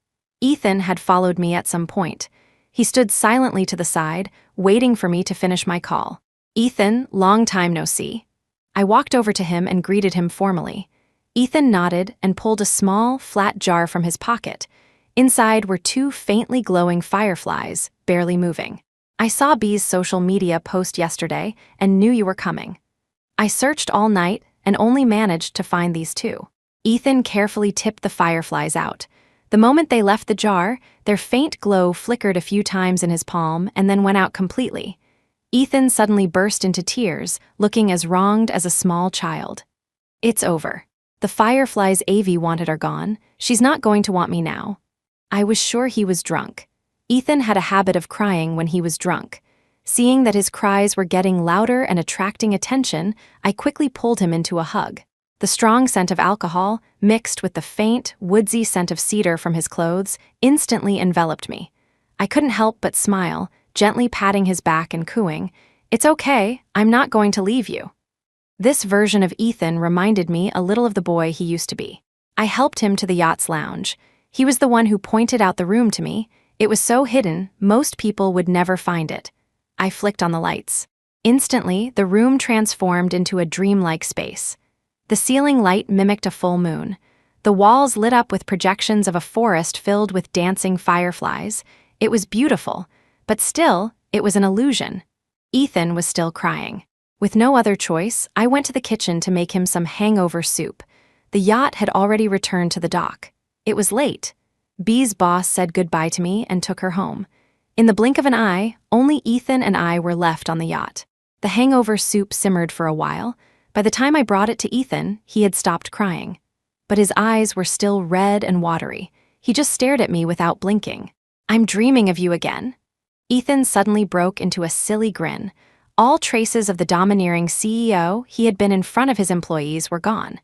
Ethan had followed me at some point. He stood silently to the side, waiting for me to finish my call. "Ethan, long time no see." I walked over to him and greeted him formally. Ethan nodded and pulled a small, flat jar from his pocket. Inside were two faintly glowing fireflies, barely moving. I saw B's social media post yesterday and knew you were coming. I searched all night and only managed to find these two. Ethan carefully tipped the fireflies out. The moment they left the jar, their faint glow flickered a few times in his palm and then went out completely. Ethan suddenly burst into tears, looking as wronged as a small child. It's over. The fireflies Avi wanted are gone. She's not going to want me now. I was sure he was drunk. Ethan had a habit of crying when he was drunk. Seeing that his cries were getting louder and attracting attention, I quickly pulled him into a hug. The strong scent of alcohol, mixed with the faint, woodsy scent of cedar from his clothes, instantly enveloped me. I couldn't help but smile, gently patting his back and cooing, "It's okay, I'm not going to leave you." This version of Ethan reminded me a little of the boy he used to be. I helped him to the yacht's lounge. He was the one who pointed out the room to me. It was so hidden, most people would never find it. I flicked on the lights. Instantly, the room transformed into a dreamlike space. The ceiling light mimicked a full moon. The walls lit up with projections of a forest filled with dancing fireflies. It was beautiful, but still, it was an illusion. Ethan was still crying. With no other choice, I went to the kitchen to make him some hangover soup. The yacht had already returned to the dock. It was late. B's boss said goodbye to me and took her home. In the blink of an eye, only Ethan and I were left on the yacht. The hangover soup simmered for a while. By the time I brought it to Ethan, he had stopped crying. But his eyes were still red and watery. He just stared at me without blinking. "I'm dreaming of you again." Ethan suddenly broke into a silly grin. All traces of the domineering CEO he had been in front of his employees were gone.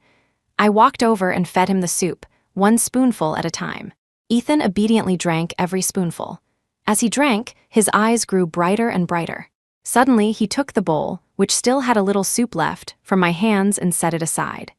I walked over and fed him the soup, one spoonful at a time. Ethan obediently drank every spoonful. As he drank, his eyes grew brighter and brighter. Suddenly, he took the bowl, which still had a little soup left, from my hands and set it aside.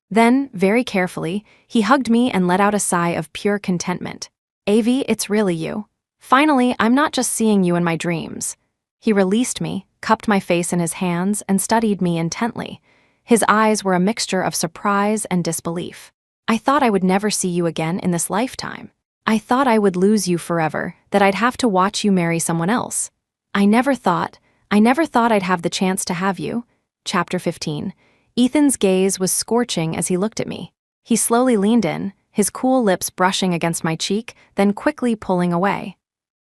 Then, very carefully, he hugged me and let out a sigh of pure contentment. "Avi, it's really you. Finally, I'm not just seeing you in my dreams." He released me, cupped my face in his hands, and studied me intently. His eyes were a mixture of surprise and disbelief. "I thought I would never see you again in this lifetime. I thought I would lose you forever, that I'd have to watch you marry someone else. I never thought I'd have the chance to have you." Chapter 15. Ethan's gaze was scorching as he looked at me. He slowly leaned in, his cool lips brushing against my cheek, then quickly pulling away.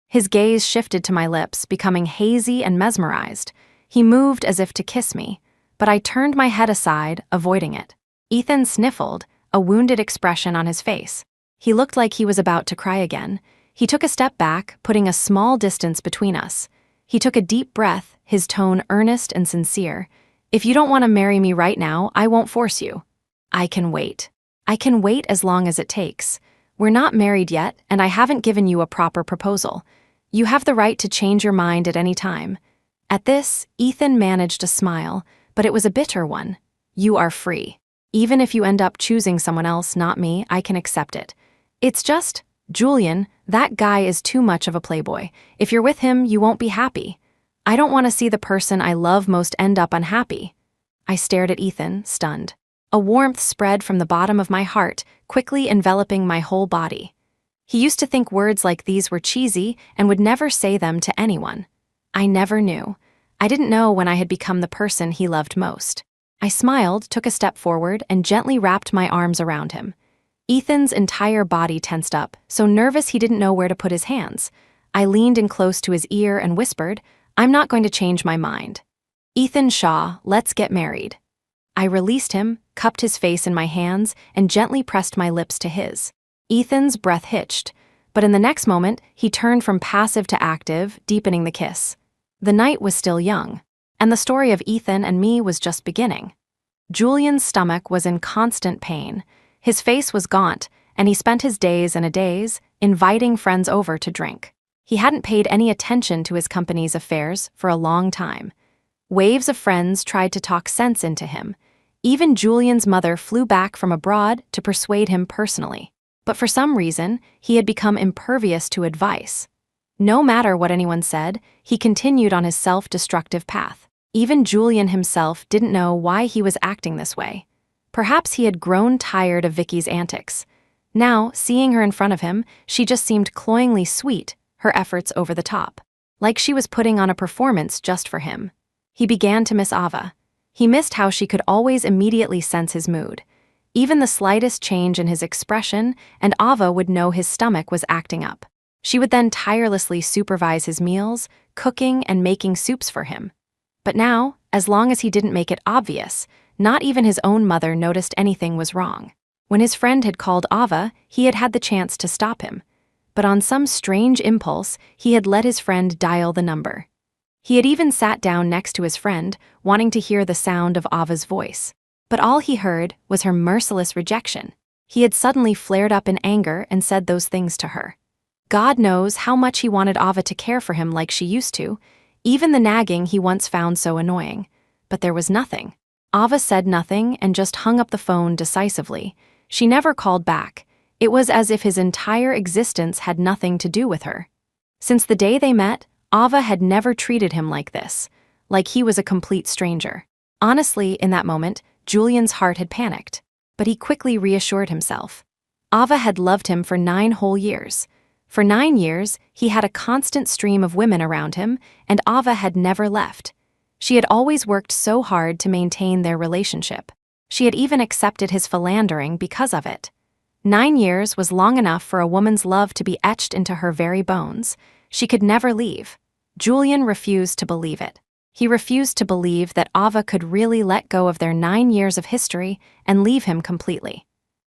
His gaze shifted to my lips, becoming hazy and mesmerized. He moved as if to kiss me, but I turned my head aside, avoiding it. Ethan sniffled, a wounded expression on his face. He looked like he was about to cry again. He took a step back, putting a small distance between us. He took a deep breath, his tone earnest and sincere. "If you don't want to marry me right now, I won't force you. I can wait. I can wait as long as it takes. We're not married yet, and I haven't given you a proper proposal. You have the right to change your mind at any time." At this, Ethan managed a smile, but it was a bitter one. "You are free. Even if you end up choosing someone else, not me, I can accept it. It's just, Julian, that guy is too much of a playboy. If you're with him, you won't be happy. I don't want to see the person I love most end up unhappy." I stared at Ethan, stunned. A warmth spread from the bottom of my heart, quickly enveloping my whole body. He used to think words like these were cheesy and would never say them to anyone. I never knew. I didn't know when I had become the person he loved most. I smiled, took a step forward, and gently wrapped my arms around him. Ethan's entire body tensed up, so nervous he didn't know where to put his hands. I leaned in close to his ear and whispered, "I'm not going to change my mind. Ethan Shaw, let's get married." I released him, cupped his face in my hands, and gently pressed my lips to his. Ethan's breath hitched, but in the next moment, he turned from passive to active, deepening the kiss. The night was still young, and the story of Ethan and me was just beginning. Julian's stomach was in constant pain. His face was gaunt, and he spent his days and a days inviting friends over to drink. He hadn't paid any attention to his company's affairs for a long time. Waves of friends tried to talk sense into him. Even Julian's mother flew back from abroad to persuade him personally. But for some reason, he had become impervious to advice. No matter what anyone said, he continued on his self-destructive path. Even Julian himself didn't know why he was acting this way. Perhaps he had grown tired of Vicky's antics. Now, seeing her in front of him, she just seemed cloyingly sweet, her efforts over the top. Like she was putting on a performance just for him. He began to miss Ava. He missed how she could always immediately sense his mood. Even the slightest change in his expression, and Ava would know his stomach was acting up. She would then tirelessly supervise his meals, cooking and making soups for him. But now, as long as he didn't make it obvious, not even his own mother noticed anything was wrong. When his friend had called Ava, he had had the chance to stop him. But on some strange impulse, he had let his friend dial the number. He had even sat down next to his friend, wanting to hear the sound of Ava's voice. But all he heard was her merciless rejection. He had suddenly flared up in anger and said those things to her. God knows how much he wanted Ava to care for him like she used to, even the nagging he once found so annoying. But there was nothing. Ava said nothing and just hung up the phone decisively. She never called back. It was as if his entire existence had nothing to do with her. Since the day they met, Ava had never treated him like this, like he was a complete stranger. Honestly, in that moment, Julian's heart had panicked, but he quickly reassured himself. Ava had loved him for 9 whole years. For 9 years, he had a constant stream of women around him, and Ava had never left. She had always worked so hard to maintain their relationship. She had even accepted his philandering because of it. 9 years was long enough for a woman's love to be etched into her very bones. She could never leave. Julian refused to believe it. He refused to believe that Ava could really let go of their 9 years of history and leave him completely.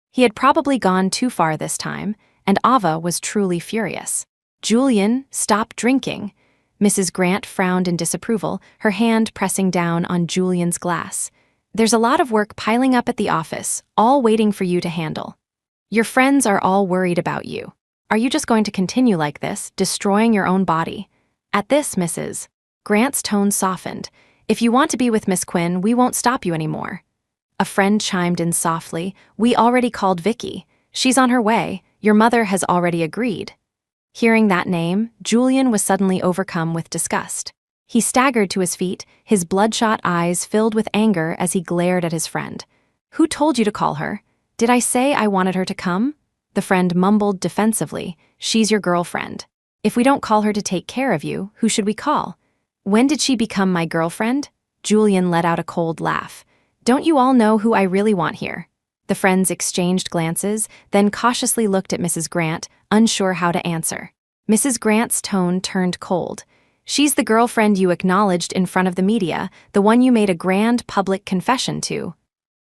He had probably gone too far this time, and Ava was truly furious. Julian, stop drinking. Mrs. Grant frowned in disapproval, her hand pressing down on Julian's glass. There's a lot of work piling up at the office, all waiting for you to handle. Your friends are all worried about you. Are you just going to continue like this, destroying your own body? At this, Mrs. Grant's tone softened. If you want to be with Miss Quinn, we won't stop you anymore. A friend chimed in softly. We already called Vicky. She's on her way. Your mother has already agreed. Hearing that name, Julian was suddenly overcome with disgust. He staggered to his feet, his bloodshot eyes filled with anger as he glared at his friend. Who told you to call her? Did I say I wanted her to come? The friend mumbled defensively. She's your girlfriend. If we don't call her to take care of you, who should we call? When did she become my girlfriend? Julian let out a cold laugh. Don't you all know who I really want here? The friends exchanged glances, then cautiously looked at Mrs. Grant, unsure how to answer. Mrs. Grant's tone turned cold. She's the girlfriend you acknowledged in front of the media, the one you made a grand public confession to.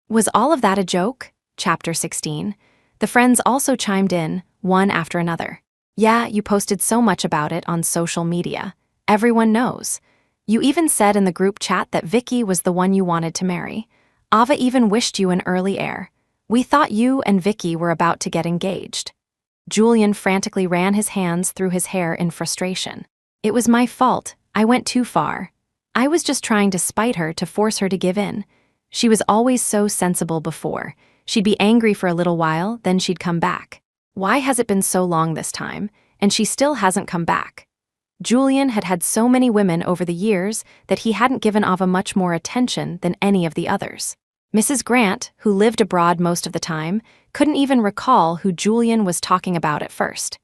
Was all of that a joke? Chapter 16. The friends also chimed in, one after another. Yeah, you posted so much about it on social media. Everyone knows. You even said in the group chat that Vicky was the one you wanted to marry. Ava even wished you an early heir. We thought you and Vicky were about to get engaged. Julian frantically ran his hands through his hair in frustration. It was my fault. I went too far. I was just trying to spite her to force her to give in. She was always so sensible before. She'd be angry for a little while, then she'd come back. Why has it been so long this time, and she still hasn't come back? Julian had had so many women over the years that he hadn't given Ava much more attention than any of the others. Mrs. Grant, who lived abroad most of the time, couldn't even recall who Julian was talking about at first.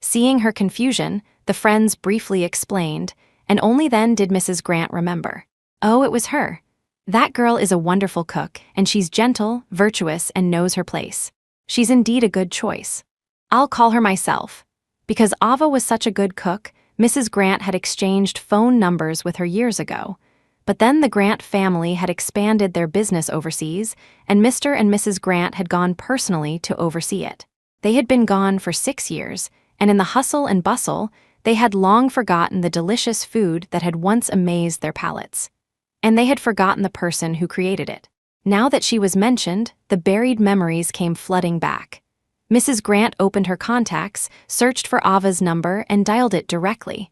Seeing her confusion, the friends briefly explained, and only then did Mrs. Grant remember. Oh, it was her. That girl is a wonderful cook, and she's gentle, virtuous, and knows her place. She's indeed a good choice. I'll call her myself. Because Ava was such a good cook, Mrs. Grant had exchanged phone numbers with her years ago. But then the Grant family had expanded their business overseas, and Mr. and Mrs. Grant had gone personally to oversee it. They had been gone for 6 years, and in the hustle and bustle, they had long forgotten the delicious food that had once amazed their palates. And they had forgotten the person who created it. Now that she was mentioned, the buried memories came flooding back. Mrs. Grant opened her contacts, searched for Ava's number, and dialed it directly.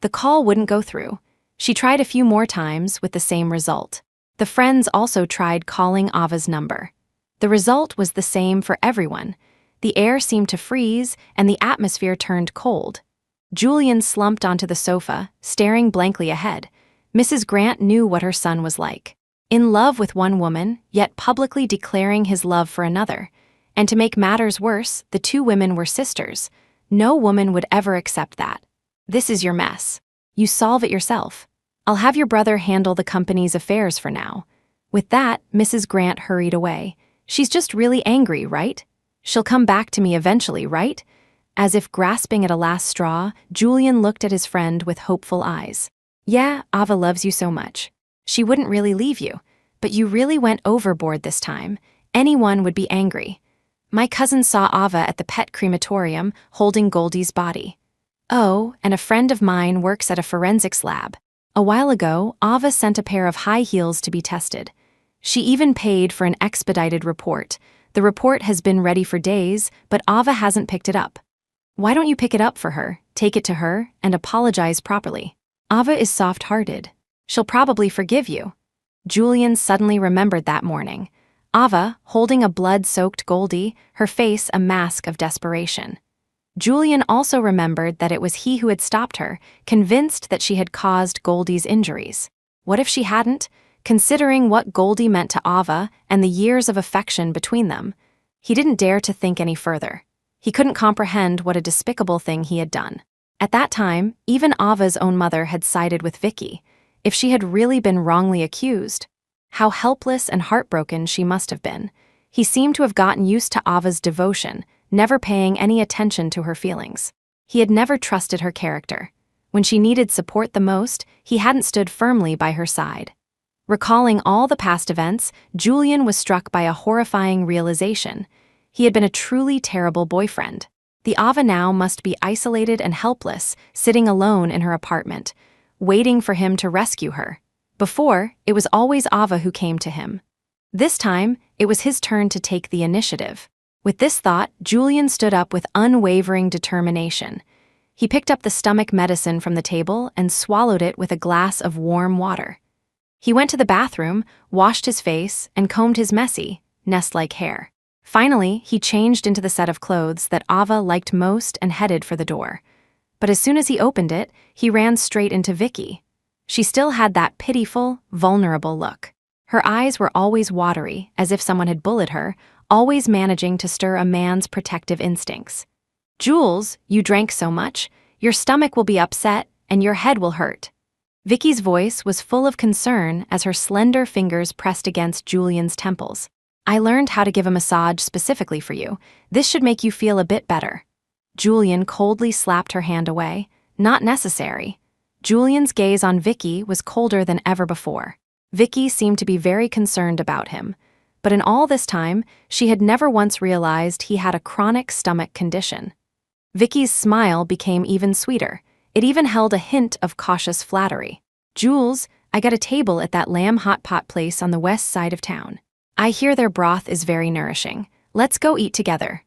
The call wouldn't go through. She tried a few more times with the same result. The friends also tried calling Ava's number. The result was the same for everyone. The air seemed to freeze, and the atmosphere turned cold. Julian slumped onto the sofa, staring blankly ahead. Mrs. Grant knew what her son was like. In love with one woman, yet publicly declaring his love for another. And to make matters worse, the two women were sisters. No woman would ever accept that. This is your mess. You solve it yourself. I'll have your brother handle the company's affairs for now. With that, Mrs. Grant hurried away. She's just really angry, right? She'll come back to me eventually, right? As if grasping at a last straw, Julian looked at his friend with hopeful eyes. Yeah, Ava loves you so much. She wouldn't really leave you, but you really went overboard this time. Anyone would be angry. My cousin saw Ava at the pet crematorium holding Goldie's body. Oh, and a friend of mine works at a forensics lab. A while ago, Ava sent a pair of high heels to be tested. She even paid for an expedited report. The report has been ready for days, but Ava hasn't picked it up. Why don't you pick it up for her, take it to her, and apologize properly? Ava is soft-hearted. She'll probably forgive you. Julian suddenly remembered that morning. Ava, holding a blood-soaked Goldie, her face a mask of desperation. Julian also remembered that it was he who had stopped her, convinced that she had caused Goldie's injuries. What if she hadn't? Considering what Goldie meant to Ava and the years of affection between them, he didn't dare to think any further. He couldn't comprehend what a despicable thing he had done. At that time, even Ava's own mother had sided with Vicky. If she had really been wrongly accused, how helpless and heartbroken she must have been. He seemed to have gotten used to Ava's devotion, never paying any attention to her feelings. He had never trusted her character. When she needed support the most, he hadn't stood firmly by her side. Recalling all the past events, Julian was struck by a horrifying realization. He had been a truly terrible boyfriend. The Ava now must be isolated and helpless, sitting alone in her apartment, waiting for him to rescue her. Before, it was always Ava who came to him. This time, it was his turn to take the initiative. With this thought, Julian stood up with unwavering determination. He picked up the stomach medicine from the table and swallowed it with a glass of warm water. He went to the bathroom, washed his face, and combed his messy, nest-like hair. Finally, he changed into the set of clothes that Ava liked most and headed for the door. But as soon as he opened it, he ran straight into Vicky. She still had that pitiful, vulnerable look. Her eyes were always watery, as if someone had bullied her, always managing to stir a man's protective instincts. "Jules, you drank so much, your stomach will be upset and your head will hurt." Vicky's voice was full of concern as her slender fingers pressed against Julian's temples. "I learned how to give a massage specifically for you. This should make you feel a bit better." Julian coldly slapped her hand away. "Not necessary." Julian's gaze on Vicky was colder than ever before. Vicky seemed to be very concerned about him, but in all this time, she had never once realized he had a chronic stomach condition. Vicky's smile became even sweeter. It even held a hint of cautious flattery. "Jules, I got a table at that lamb hot pot place on the west side of town. I hear their broth is very nourishing. Let's go eat together."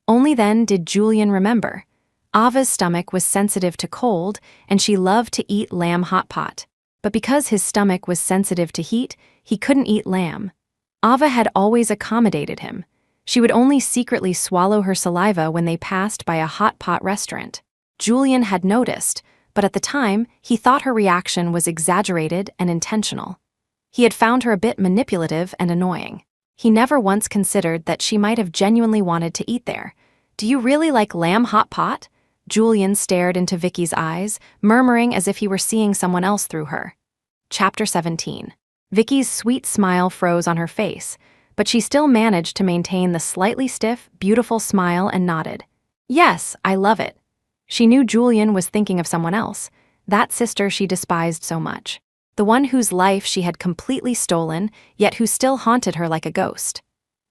Only then did Julian remember. Ava's stomach was sensitive to cold, and she loved to eat lamb hot pot. But because his stomach was sensitive to heat, he couldn't eat lamb. Ava had always accommodated him. She would only secretly swallow her saliva when they passed by a hot pot restaurant. Julian had noticed, but at the time, he thought her reaction was exaggerated and intentional. He had found her a bit manipulative and annoying. He never once considered that she might have genuinely wanted to eat there. "Do you really like lamb hot pot?" Julian stared into Vicky's eyes, murmuring as if he were seeing someone else through her. Chapter 17. Vicky's sweet smile froze on her face, but she still managed to maintain the slightly stiff, beautiful smile and nodded. "Yes, I love it." She knew Julian was thinking of someone else, that sister she despised so much. The one whose life she had completely stolen, yet who still haunted her like a ghost.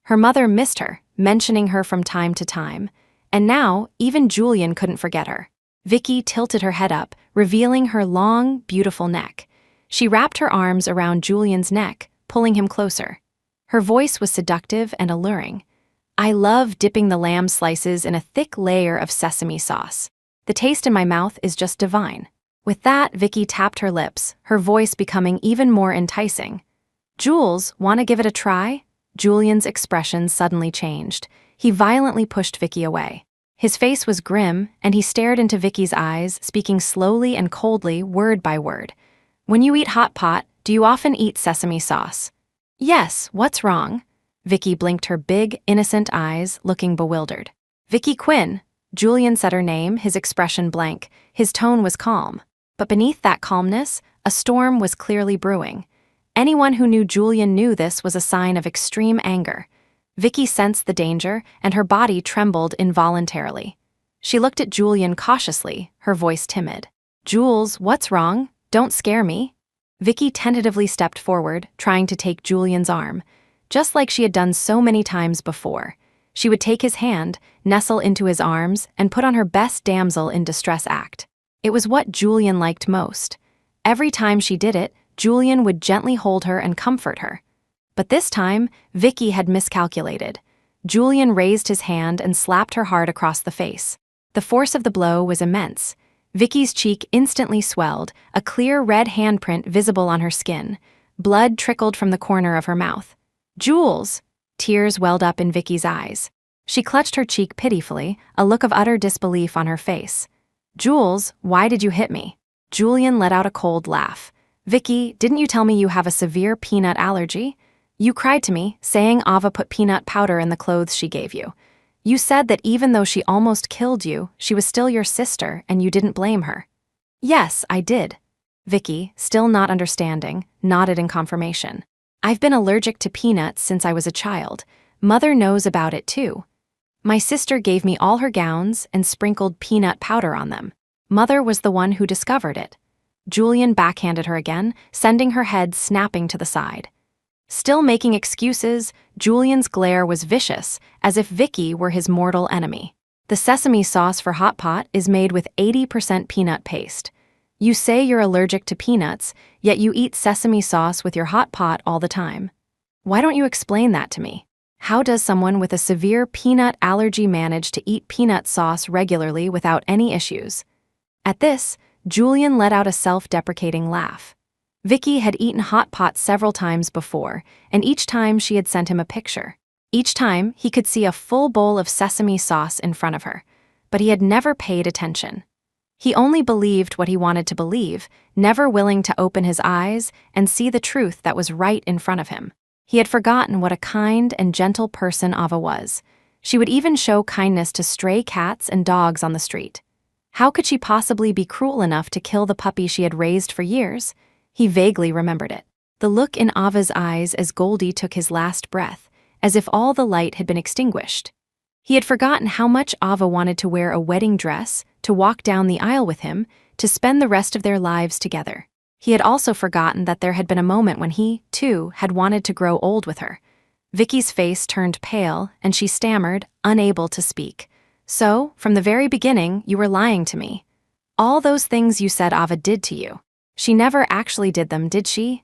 Her mother missed her, mentioning her from time to time, and now even Julian couldn't forget her. Vicky tilted her head up, revealing her long, beautiful neck. She wrapped her arms around Julian's neck, pulling him closer. Her voice was seductive and alluring. "I love dipping the lamb slices in a thick layer of sesame sauce. The taste in my mouth is just divine." With that, Vicky tapped her lips, her voice becoming even more enticing. "Jules, want to give it a try?" Julian's expression suddenly changed. He violently pushed Vicky away. His face was grim, and he stared into Vicky's eyes, speaking slowly and coldly, word by word. "When you eat hot pot, Do you often eat sesame sauce? Yes, what's wrong? Vicky blinked her big, innocent eyes, looking bewildered. Vicky Quinn. Julian said her name, his expression blank. His tone was calm. But beneath that calmness, a storm was clearly brewing. Anyone who knew Julian knew this was a sign of extreme anger. Vicky sensed the danger, and her body trembled involuntarily. She looked at Julian cautiously, her voice timid. Jules, what's wrong? Don't scare me. Vicky tentatively stepped forward, trying to take Julian's arm. Just like she had done so many times before. She would take his hand, nestle into his arms, and put on her best damsel in distress act. It was what Julian liked most. Every time she did it, Julian would gently hold her and comfort her. But this time, Vicky had miscalculated. Julian raised his hand and slapped her hard across the face. The force of the blow was immense. Vicky's cheek instantly swelled, a clear red handprint visible on her skin. Blood trickled from the corner of her mouth. Jules! Tears welled up in Vicky's eyes. She clutched her cheek pitifully, a look of utter disbelief on her face. Jules, why did you hit me? Julian let out a cold laugh. Vicky, didn't you tell me you have a severe peanut allergy? You cried to me, saying Ava put peanut powder in the clothes she gave you. You said that even though she almost killed you, she was still your sister and you didn't blame her. Yes, I did. Vicky, still not understanding, nodded in confirmation. I've been allergic to peanuts since I was a child. Mother knows about it too. My sister gave me all her gowns and sprinkled peanut powder on them. Mother was the one who discovered it. Julian backhanded her again, sending her head snapping to the side. Still making excuses, Julian's glare was vicious, as if Vicky were his mortal enemy. The sesame sauce for hot pot is made with 80% peanut paste. You say you're allergic to peanuts, yet you eat sesame sauce with your hot pot all the time. Why don't you explain that to me? How does someone with a severe peanut allergy manage to eat peanut sauce regularly without any issues? At this, Julian let out a self-deprecating laugh. Vicky had eaten hot pot several times before, and each time she had sent him a picture. Each time, he could see a full bowl of sesame sauce in front of her, but he had never paid attention. He only believed what he wanted to believe, never willing to open his eyes and see the truth that was right in front of him. He had forgotten what a kind and gentle person Ava was. She would even show kindness to stray cats and dogs on the street. How could she possibly be cruel enough to kill the puppy she had raised for years? He vaguely remembered it. The look in Ava's eyes as Goldie took his last breath, as if all the light had been extinguished. He had forgotten how much Ava wanted to wear a wedding dress, to walk down the aisle with him, to spend the rest of their lives together. He had also forgotten that there had been a moment when he, too, had wanted to grow old with her. Vicky's face turned pale, and she stammered, unable to speak. So, from the very beginning, you were lying to me. All those things you said Ava did to you. She never actually did them, did she?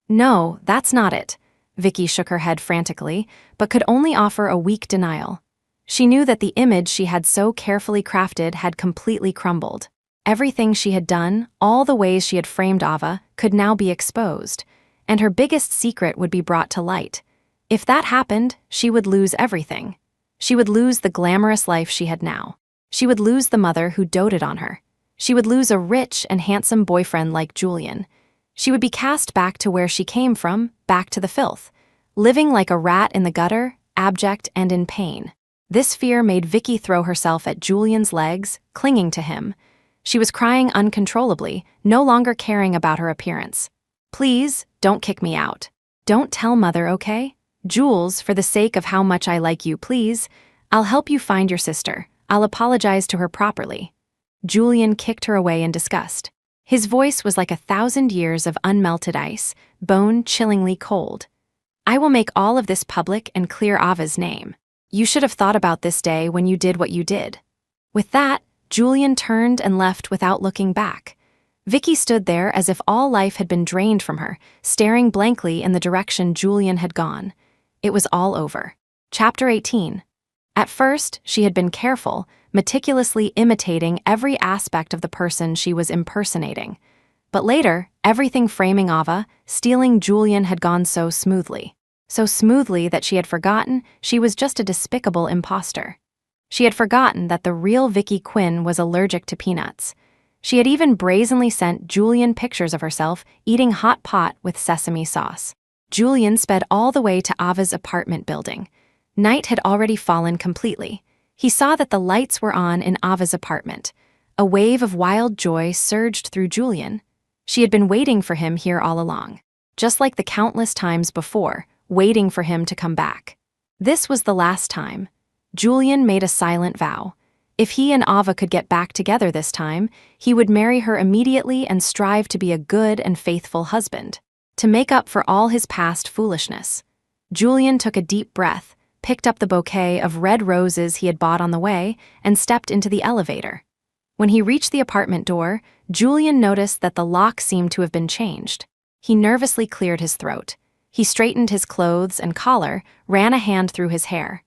No, that's not it. Vicky shook her head frantically, but could only offer a weak denial. She knew that the image she had so carefully crafted had completely crumbled. Everything she had done, all the ways she had framed Ava, could now be exposed, and her biggest secret would be brought to light. If that happened, she would lose everything. She would lose the glamorous life she had now. She would lose the mother who doted on her. She would lose a rich and handsome boyfriend like Julian. She would be cast back to where she came from, back to the filth, living like a rat in the gutter, abject and in pain. This fear made Vicky throw herself at Julian's legs, clinging to him. She was crying uncontrollably, no longer caring about her appearance. Please, don't kick me out. Don't tell Mother, okay? Jules, for the sake of how much I like you, please. I'll help you find your sister. I'll apologize to her properly. Julian kicked her away in disgust. His voice was like 1,000 years of unmelted ice, bone chillingly cold. I will make all of this public and clear Ava's name. You should have thought about this day when you did what you did. With that, Julian turned and left without looking back. Vicky stood there as if all life had been drained from her, staring blankly in the direction Julian had gone. It was all over. Chapter 18. At first, she had been careful, meticulously imitating every aspect of the person she was impersonating. But later, everything framing Ava, stealing Julian had gone so smoothly that she had forgotten she was just a despicable imposter. She had forgotten that the real Vicky Quinn was allergic to peanuts. She had even brazenly sent Julian pictures of herself eating hot pot with sesame sauce. Julian sped all the way to Ava's apartment building. Night had already fallen completely. He saw that the lights were on in Ava's apartment. A wave of wild joy surged through Julian. She had been waiting for him here all along, just like the countless times before, waiting for him to come back. This was the last time. Julian made a silent vow. If he and Ava could get back together this time, he would marry her immediately and strive to be a good and faithful husband, to make up for all his past foolishness. Julian took a deep breath, picked up the bouquet of red roses he had bought on the way, and stepped into the elevator. When he reached the apartment door, Julian noticed that the lock seemed to have been changed. He nervously cleared his throat. He straightened his clothes and collar, ran a hand through his hair.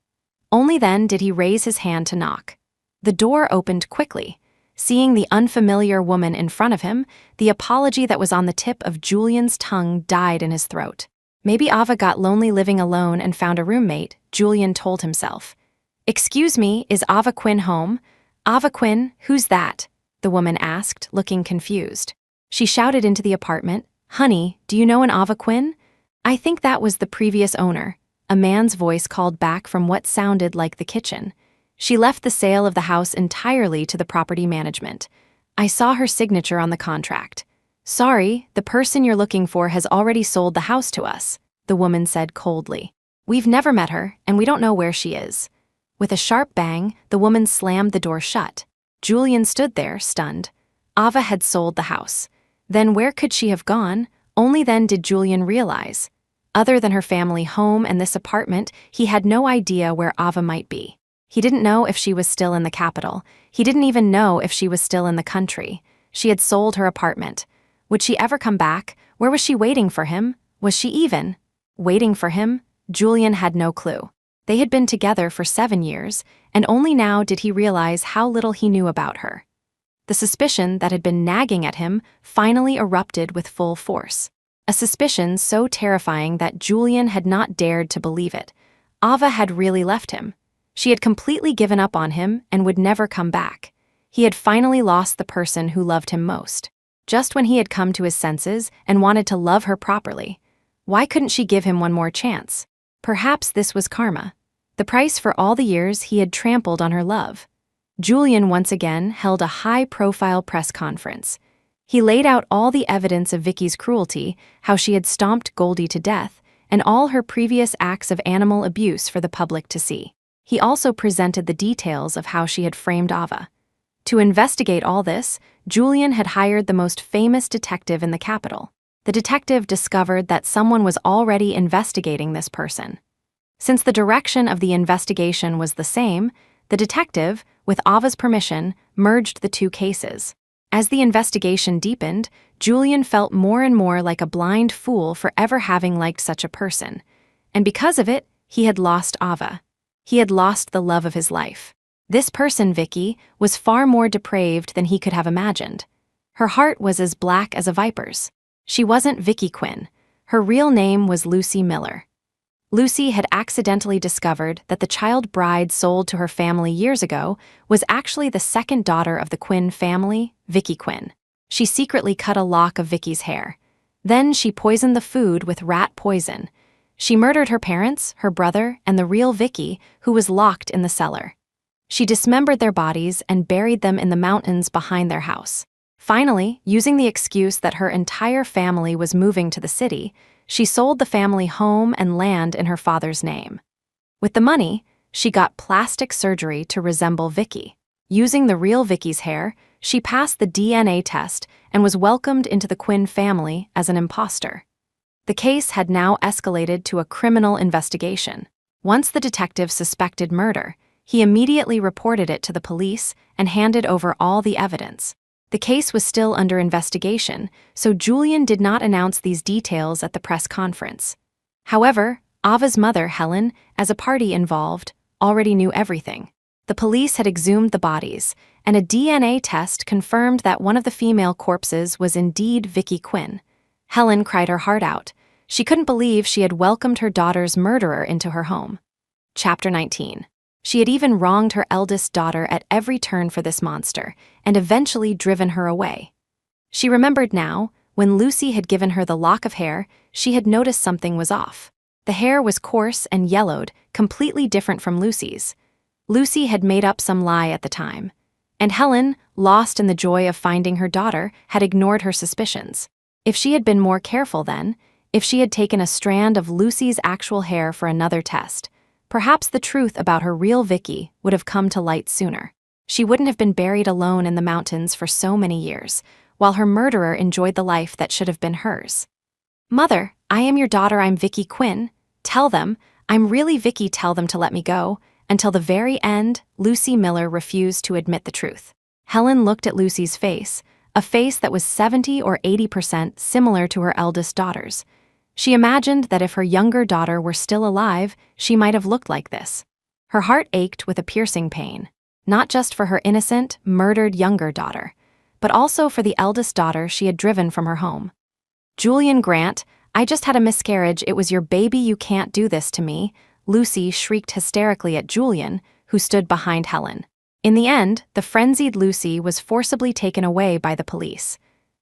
Only then did he raise his hand to knock. The door opened quickly. Seeing the unfamiliar woman in front of him, the apology that was on the tip of Julian's tongue died in his throat. Maybe Ava got lonely living alone and found a roommate, Julian told himself. "Excuse me, is Ava Quinn home?" "Ava Quinn, who's that?" the woman asked, looking confused. She shouted into the apartment, "Honey, do you know an Ava Quinn?" "I think that was the previous owner," a man's voice called back from what sounded like the kitchen. "She left the sale of the house entirely to the property management. I saw her signature on the contract." "Sorry, the person you're looking for has already sold the house to us," the woman said coldly. "We've never met her, and we don't know where she is." With a sharp bang, the woman slammed the door shut. Julian stood there, stunned. Ava had sold the house. Then where could she have gone? Only then did Julian realize. Other than her family home and this apartment, he had no idea where Ava might be. He didn't know if she was still in the capital. He didn't even know if she was still in the country. She had sold her apartment. Would she ever come back? Where was she waiting for him? Was she even waiting for him? Julian had no clue. They had been together for 7 years, and only now did he realize how little he knew about her. The suspicion that had been nagging at him finally erupted with full force. A suspicion so terrifying that Julian had not dared to believe it. Ava had really left him. She had completely given up on him and would never come back. He had finally lost the person who loved him most. Just when he had come to his senses and wanted to love her properly. Why couldn't she give him one more chance? Perhaps this was karma. The price for all the years he had trampled on her love. Julian once again held a high-profile press conference. He laid out all the evidence of Vicky's cruelty, how she had stomped Goldie to death, and all her previous acts of animal abuse for the public to see. He also presented the details of how she had framed Ava. To investigate all this, Julian had hired the most famous detective in the capital. The detective discovered that someone was already investigating this person. Since the direction of the investigation was the same, the detective, with Ava's permission, merged the two cases. As the investigation deepened, Julian felt more and more like a blind fool for ever having liked such a person. And because of it, he had lost Ava. He had lost the love of his life. This person, Vicky, was far more depraved than he could have imagined. Her heart was as black as a viper's. She wasn't Vicky Quinn. Her real name was Lucy Miller. Lucy had accidentally discovered that the child bride sold to her family years ago was actually the second daughter of the Quinn family, Vicky Quinn. She secretly cut a lock of Vicky's hair. Then she poisoned the food with rat poison. She murdered her parents, her brother, and the real Vicky, who was locked in the cellar. She dismembered their bodies and buried them in the mountains behind their house. Finally, using the excuse that her entire family was moving to the city, she sold the family home and land in her father's name. With the money, she got plastic surgery to resemble Vicky. Using the real Vicky's hair, she passed the DNA test and was welcomed into the Quinn family as an imposter. The case had now escalated to a criminal investigation. Once the detective suspected murder, he immediately reported it to the police and handed over all the evidence. The case was still under investigation, so Julian did not announce these details at the press conference. However, Ava's mother, Helen, as a party involved, already knew everything. The police had exhumed the bodies, and a DNA test confirmed that one of the female corpses was indeed Vicky Quinn. Helen cried her heart out. She couldn't believe she had welcomed her daughter's murderer into her home. Chapter 19. She had even wronged her eldest daughter at every turn for this monster, and eventually driven her away. She remembered now, when Lucy had given her the lock of hair, she had noticed something was off. The hair was coarse and yellowed, completely different from Lucy's. Lucy had made up some lie at the time. And Helen, lost in the joy of finding her daughter, had ignored her suspicions. If she had been more careful then, if she had taken a strand of Lucy's actual hair for another test, perhaps the truth about her real Vicky would have come to light sooner. She wouldn't have been buried alone in the mountains for so many years, while her murderer enjoyed the life that should have been hers. "Mother, I am your daughter, I'm Vicky Quinn. Tell them, I'm really Vicky, tell them to let me go." Until the very end, Lucy Miller refused to admit the truth. Helen looked at Lucy's face, a face that was 70 or 80% similar to her eldest daughter's. She imagined that if her younger daughter were still alive, she might have looked like this. Her heart ached with a piercing pain, not just for her innocent, murdered younger daughter, but also for the eldest daughter she had driven from her home. "Julian Grant, I just had a miscarriage, it was your baby, you can't do this to me," Lucy shrieked hysterically at Julian, who stood behind Helen. In the end, the frenzied Lucy was forcibly taken away by the police.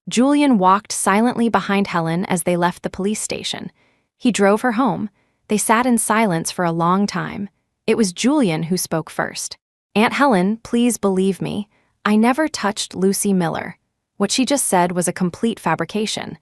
Julian walked silently behind Helen as they left the police station. He drove her home. They sat in silence for a long time. It was Julian who spoke first. "Aunt Helen, please believe me. I never touched Lucy Miller. What she just said was a complete fabrication.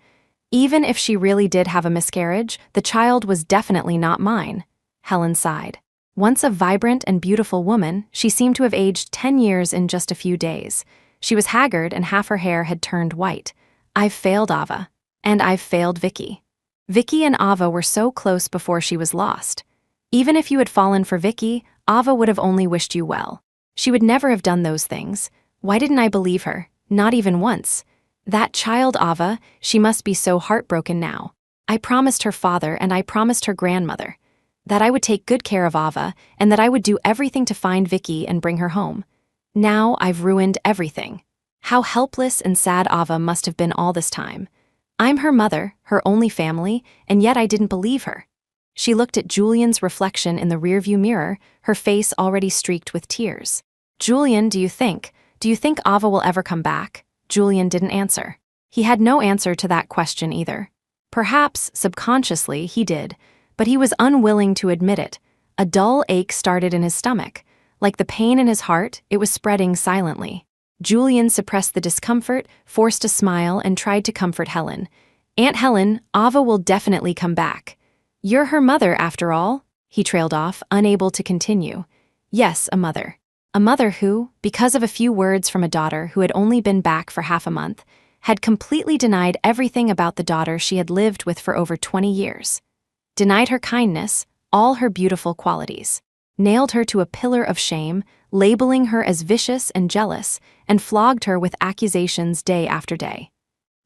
Even if she really did have a miscarriage, the child was definitely not mine." Helen sighed. Once a vibrant and beautiful woman, she seemed to have aged 10 years in just a few days. She was haggard and half her hair had turned white. "I've failed Ava. And I've failed Vicky. Vicky and Ava were so close before she was lost. Even if you had fallen for Vicky, Ava would have only wished you well. She would never have done those things. Why didn't I believe her? Not even once. That child Ava, she must be so heartbroken now. I promised her father and I promised her grandmother that I would take good care of Ava and that I would do everything to find Vicky and bring her home. Now I've ruined everything. How helpless and sad Ava must have been all this time. I'm her mother, her only family, and yet I didn't believe her." She looked at Julian's reflection in the rearview mirror, her face already streaked with tears. "Julian, do you think Ava will ever come back?" Julian didn't answer. He had no answer to that question either. Perhaps, subconsciously, he did, but he was unwilling to admit it. A dull ache started in his stomach. Like the pain in his heart, it was spreading silently. Julian suppressed the discomfort, forced a smile, and tried to comfort Helen. "Aunt Helen, Ava will definitely come back. You're her mother, after all," he trailed off, unable to continue. "Yes, a mother. A mother who, because of a few words from a daughter who had only been back for half a month, had completely denied everything about the daughter she had lived with for over 20 years. Denied her kindness, all her beautiful qualities. Nailed her to a pillar of shame, labeling her as vicious and jealous, and flogged her with accusations day after day.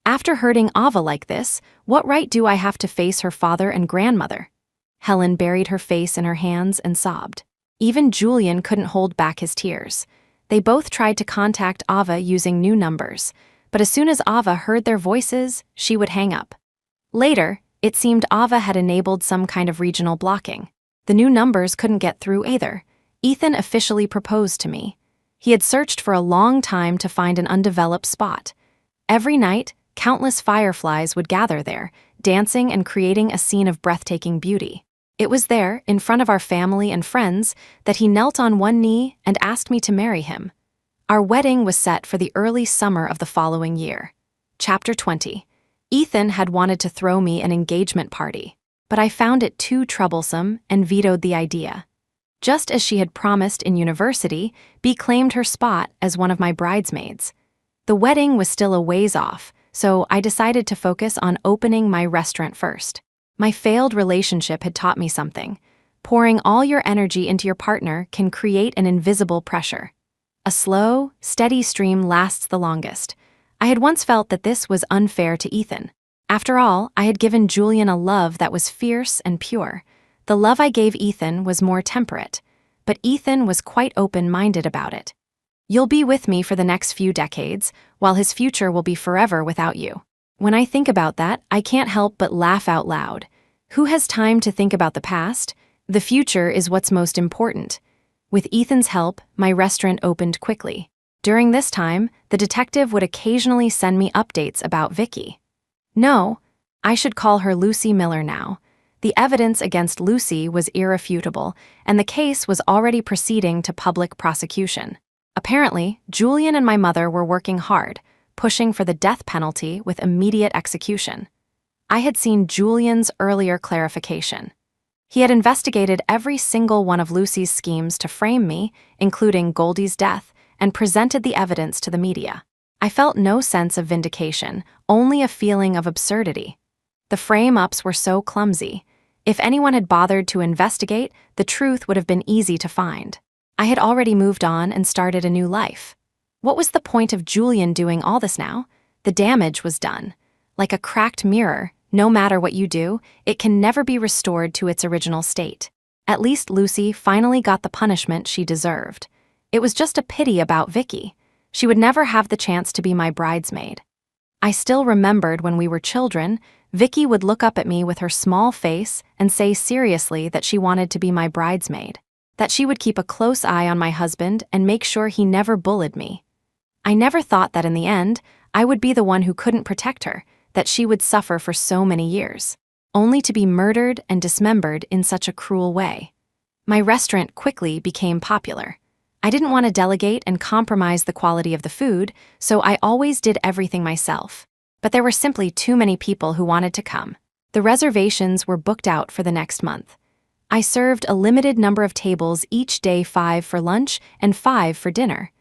After hurting Ava like this, what right do I have to face her father and grandmother?" Helen buried her face in her hands and sobbed. Even Julian couldn't hold back his tears. They both tried to contact Ava using new numbers, but as soon as Ava heard their voices, she would hang up. Later, it seemed Ava had enabled some kind of regional blocking. The new numbers couldn't get through either. Ethan officially proposed to me. He had searched for a long time to find an undeveloped spot. Every night, countless fireflies would gather there, dancing and creating a scene of breathtaking beauty. It was there, in front of our family and friends, that he knelt on one knee and asked me to marry him. Our wedding was set for the early summer of the following year. Chapter 20. Ethan had wanted to throw me an engagement party, but I found it too troublesome and vetoed the idea. Just as she had promised in university, Bea claimed her spot as one of my bridesmaids. The wedding was still a ways off, so I decided to focus on opening my restaurant first. My failed relationship had taught me something. Pouring all your energy into your partner can create an invisible pressure. A slow, steady stream lasts the longest. I had once felt that this was unfair to Ethan. After all, I had given Julian a love that was fierce and pure. The love I gave Ethan was more temperate, but Ethan was quite open-minded about it. "You'll be with me for the next few decades, while his future will be forever without you." When I think about that, I can't help but laugh out loud. Who has time to think about the past? The future is what's most important. With Ethan's help, my restaurant opened quickly. During this time, the detective would occasionally send me updates about Vicky. No, I should call her Lucy Miller now. The evidence against Lucy was irrefutable, and the case was already proceeding to public prosecution. Apparently, Julian and my mother were working hard, pushing for the death penalty with immediate execution. I had seen Julian's earlier clarification. He had investigated every single one of Lucy's schemes to frame me, including Goldie's death, and presented the evidence to the media. I felt no sense of vindication, only a feeling of absurdity. The frame-ups were so clumsy. If anyone had bothered to investigate, the truth would have been easy to find. I had already moved on and started a new life. What was the point of Julian doing all this now? The damage was done. Like a cracked mirror, no matter what you do, it can never be restored to its original state. At least Lucy finally got the punishment she deserved. It was just a pity about Vicky. She would never have the chance to be my bridesmaid. I still remembered when we were children, Vicky would look up at me with her small face and say seriously that she wanted to be my bridesmaid, that she would keep a close eye on my husband and make sure he never bullied me. I never thought that in the end, I would be the one who couldn't protect her, that she would suffer for so many years, only to be murdered and dismembered in such a cruel way. My restaurant quickly became popular. I didn't want to delegate and compromise the quality of the food, so I always did everything myself. But there were simply too many people who wanted to come. The reservations were booked out for the next month. I served a limited number of tables each day, 5 for lunch and 5 for dinner.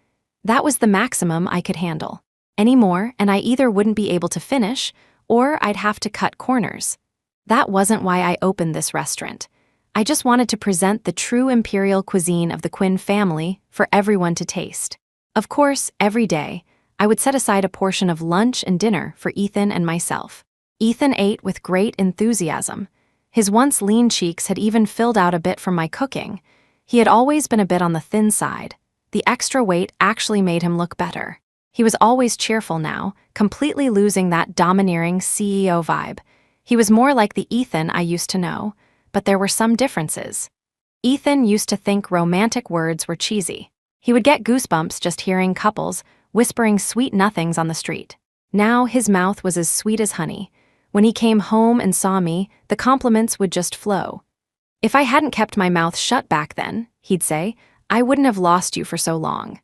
That was the maximum I could handle. Any more, and I either wouldn't be able to finish, or I'd have to cut corners. That wasn't why I opened this restaurant. I just wanted to present the true imperial cuisine of the Quinn family for everyone to taste. Of course, every day, I would set aside a portion of lunch and dinner for Ethan and myself. Ethan ate with great enthusiasm. His once lean cheeks had even filled out a bit from my cooking. He had always been a bit on the thin side. The extra weight actually made him look better. He was always cheerful now, completely losing that domineering CEO vibe. He was more like the Ethan I used to know, but there were some differences. Ethan used to think romantic words were cheesy. He would get goosebumps just hearing couples whispering sweet nothings on the street. Now his mouth was as sweet as honey. When he came home and saw me, the compliments would just flow. "If I hadn't kept my mouth shut back then," he'd say, "I wouldn't have lost you for so long."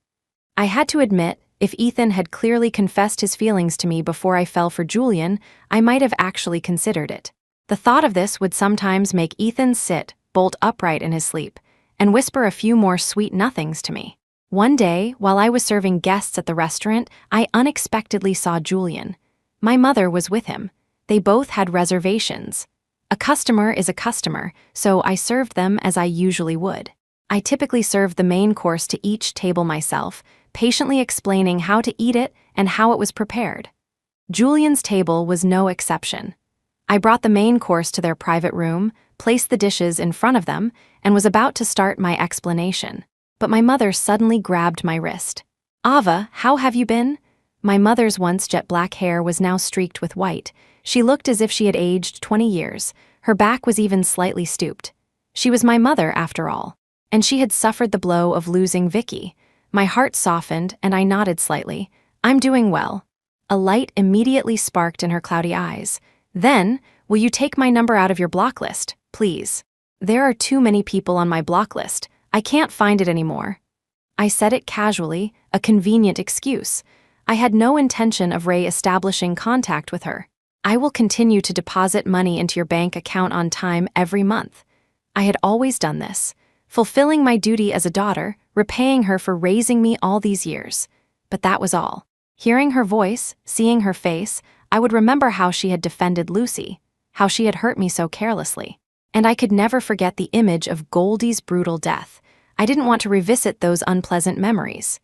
I had to admit, if Ethan had clearly confessed his feelings to me before I fell for Julian, I might have actually considered it. The thought of this would sometimes make Ethan sit bolt upright in his sleep and whisper a few more sweet nothings to me. One day, while I was serving guests at the restaurant, I unexpectedly saw Julian. My mother was with him. They both had reservations. A customer is a customer, so I served them as I usually would. I typically served the main course to each table myself, patiently explaining how to eat it and how it was prepared. Julian's table was no exception. I brought the main course to their private room, placed the dishes in front of them, and was about to start my explanation. But my mother suddenly grabbed my wrist. "Ava, how have you been?" My mother's once jet black hair was now streaked with white. She looked as if she had aged 20 years. Her back was even slightly stooped. She was my mother, after all. And she had suffered the blow of losing Vicky. My heart softened, and I nodded slightly. "I'm doing well." A light immediately sparked in her cloudy eyes. "Then, will you take my number out of your block list, please? There are too many people on my block list. I can't find it anymore." I said it casually, a convenient excuse. I had no intention of re-establishing contact with her. "I will continue to deposit money into your bank account on time every month." I had always done this, fulfilling my duty as a daughter, repaying her for raising me all these years. But that was all. Hearing her voice, seeing her face, I would remember how she had defended Lucy, how she had hurt me so carelessly. And I could never forget the image of Goldie's brutal death. I didn't want to revisit those unpleasant memories.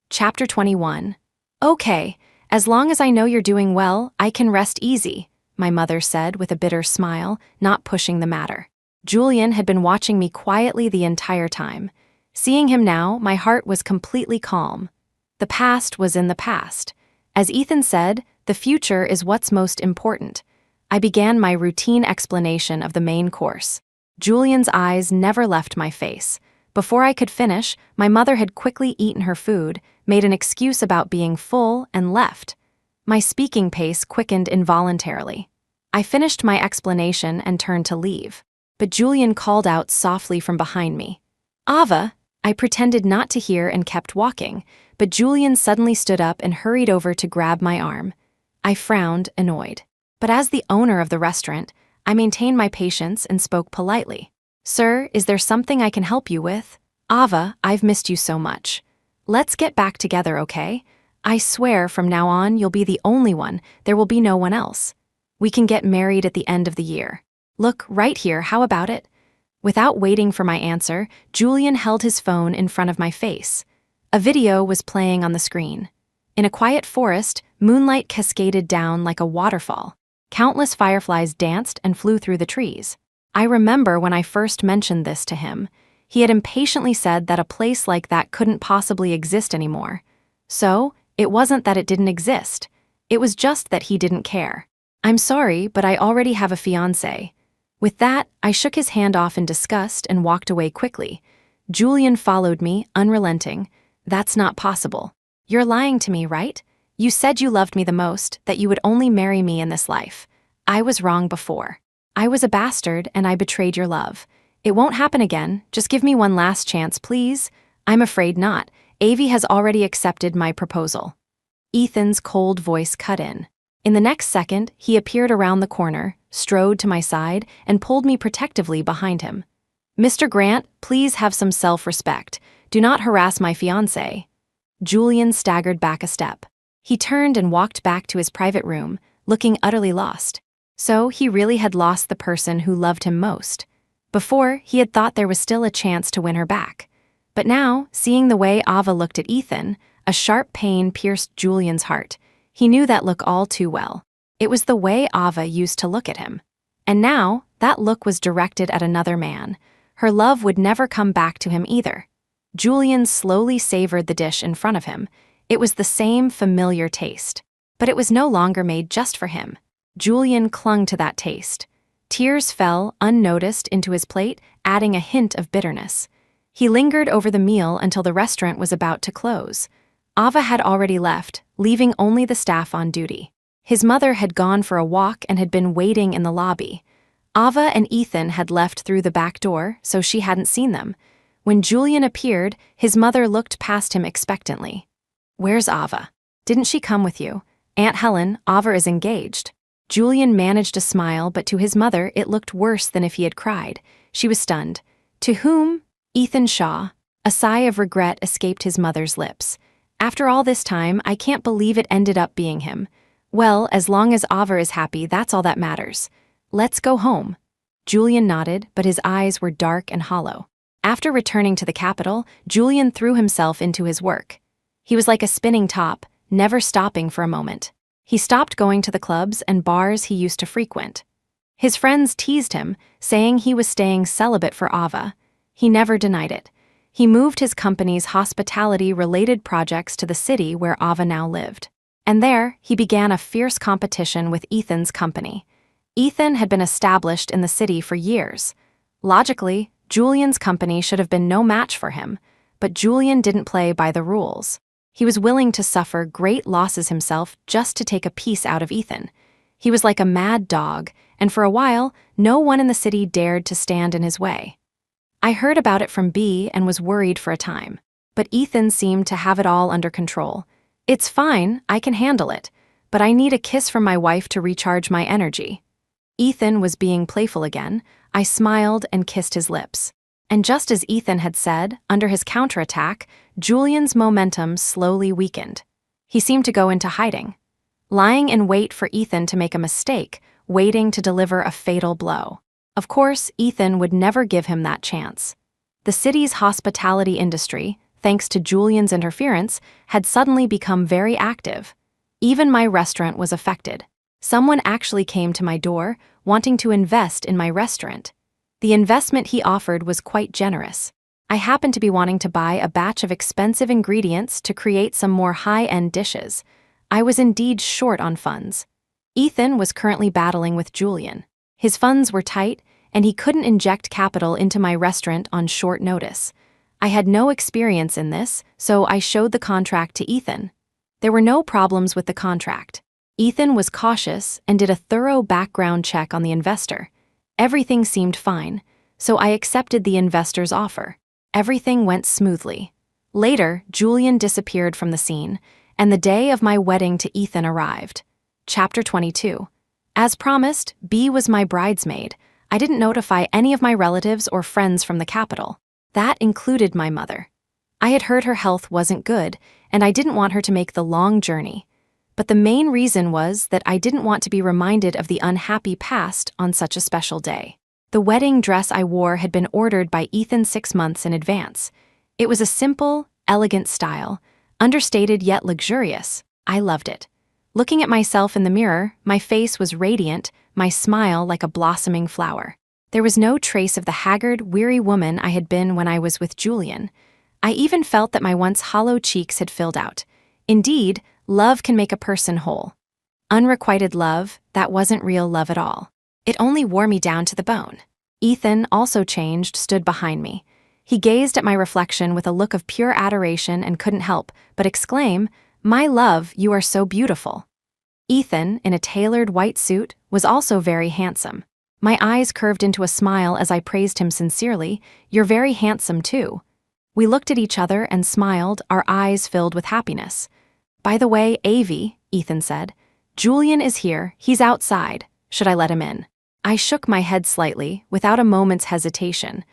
Chapter 21. "Okay, as long as I know you're doing well, I can rest easy," my mother said with a bitter smile, not pushing the matter. Julian had been watching me quietly the entire time. Seeing him now, my heart was completely calm. The past was in the past. As Ethan said, the future is what's most important. I began my routine explanation of the main course. Julian's eyes never left my face, Before I could finish, my mother had quickly eaten her food, made an excuse about being full, and left. My speaking pace quickened involuntarily. I finished my explanation and turned to leave, but Julian called out softly from behind me. "Ava!" I pretended not to hear and kept walking, but Julian suddenly stood up and hurried over to grab my arm. I frowned, annoyed. But as the owner of the restaurant, I maintained my patience and spoke politely. "Sir, is there something I can help you with? Ava, I've missed you so much. Let's get back together, okay? I swear from now on you'll be the only one, there will be no one else. We can get married at the end of the year. Look, right here, how about it?" Without waiting for my answer, Julian held his phone in front of my face. A video was playing on the screen. In a quiet forest, moonlight cascaded down like a waterfall. Countless fireflies danced and flew through the trees. I remember when I first mentioned this to him. He had impatiently said that a place like that couldn't possibly exist anymore. So, it wasn't that it didn't exist. It was just that he didn't care. "I'm sorry, but I already have a fiancé." With that, I shook his hand off in disgust and walked away quickly. Julian followed me, unrelenting. "That's not possible. You're lying to me, right? You said you loved me the most, that you would only marry me in this life. I was wrong before. I was a bastard and I betrayed your love. It won't happen again, just give me one last chance, please." "I'm afraid not. Avi has already accepted my proposal." Ethan's cold voice cut in. In the next second, he appeared around the corner, strode to my side, and pulled me protectively behind him. "Mr. Grant, please have some self-respect. Do not harass my fiancé." Julian staggered back a step. He turned and walked back to his private room, looking utterly lost. So he really had lost the person who loved him most. Before, he had thought there was still a chance to win her back. But now, seeing the way Ava looked at Ethan, a sharp pain pierced Julian's heart. He knew that look all too well. It was the way Ava used to look at him. And now, that look was directed at another man. Her love would never come back to him either. Julian slowly savored the dish in front of him. It was the same familiar taste. But it was no longer made just for him. Julian clung to that taste. Tears fell, unnoticed, into his plate, adding a hint of bitterness. He lingered over the meal until the restaurant was about to close. Ava had already left, leaving only the staff on duty. His mother had gone for a walk and had been waiting in the lobby. Ava and Ethan had left through the back door, so she hadn't seen them. When Julian appeared, his mother looked past him expectantly. "Where's Ava? Didn't she come with you? Aunt Helen, Ava is engaged." Julian managed a smile, but to his mother it looked worse than if he had cried. She was stunned. "To whom?" "Ethan Shaw." A sigh of regret escaped his mother's lips. "After all this time, I can't believe it ended up being him. Well, as long as Ava is happy, that's all that matters. Let's go home." Julian nodded, but his eyes were dark and hollow. After returning to the capital, Julian threw himself into his work. He was like a spinning top, never stopping for a moment. He stopped going to the clubs and bars he used to frequent. His friends teased him, saying he was staying celibate for Ava. He never denied it. He moved his company's hospitality-related projects to the city where Ava now lived. And there, he began a fierce competition with Ethan's company. Ethan had been established in the city for years. Logically, Julian's company should have been no match for him, but Julian didn't play by the rules. He was willing to suffer great losses himself just to take a piece out of Ethan. He was like a mad dog, and for a while, no one in the city dared to stand in his way. I heard about it from B and was worried for a time, but Ethan seemed to have it all under control. "It's fine, I can handle it, but I need a kiss from my wife to recharge my energy." Ethan was being playful again. I smiled and kissed his lips. And just as Ethan had said, under his counterattack, Julian's momentum slowly weakened. He seemed to go into hiding, lying in wait for Ethan to make a mistake, waiting to deliver a fatal blow. Of course, Ethan would never give him that chance. The city's hospitality industry, thanks to Julian's interference, had suddenly become very active. Even my restaurant was affected. Someone actually came to my door, wanting to invest in my restaurant. The investment he offered was quite generous. I happened to be wanting to buy a batch of expensive ingredients to create some more high-end dishes. I was indeed short on funds. Ethan was currently battling with Julian. His funds were tight, and he couldn't inject capital into my restaurant on short notice. I had no experience in this, so I showed the contract to Ethan. There were no problems with the contract. Ethan was cautious and did a thorough background check on the investor. Everything seemed fine, so I accepted the investor's offer. Everything went smoothly. Later, Julian disappeared from the scene, and the day of my wedding to Ethan arrived. Chapter 22. As promised, B was my bridesmaid. I didn't notify any of my relatives or friends from the capital. That included my mother. I had heard her health wasn't good, and I didn't want her to make the long journey. But the main reason was that I didn't want to be reminded of the unhappy past on such a special day. The wedding dress I wore had been ordered by Ethan 6 months in advance. It was a simple, elegant style, understated yet luxurious. I loved it. Looking at myself in the mirror, my face was radiant, my smile like a blossoming flower. There was no trace of the haggard, weary woman I had been when I was with Julian. I even felt that my once hollow cheeks had filled out. Indeed, love can make a person whole. Unrequited love, that wasn't real love at all. It only wore me down to the bone. Ethan, also changed, stood behind me. He gazed at my reflection with a look of pure adoration and couldn't help but exclaim, "My love, you are so beautiful." Ethan, in a tailored white suit, was also very handsome. My eyes curved into a smile as I praised him sincerely. "You're very handsome too." We looked at each other and smiled, our eyes filled with happiness. "By the way, Avi," Ethan said, "Julian is here, he's outside. Should I let him in?" I shook my head slightly, without a moment's hesitation.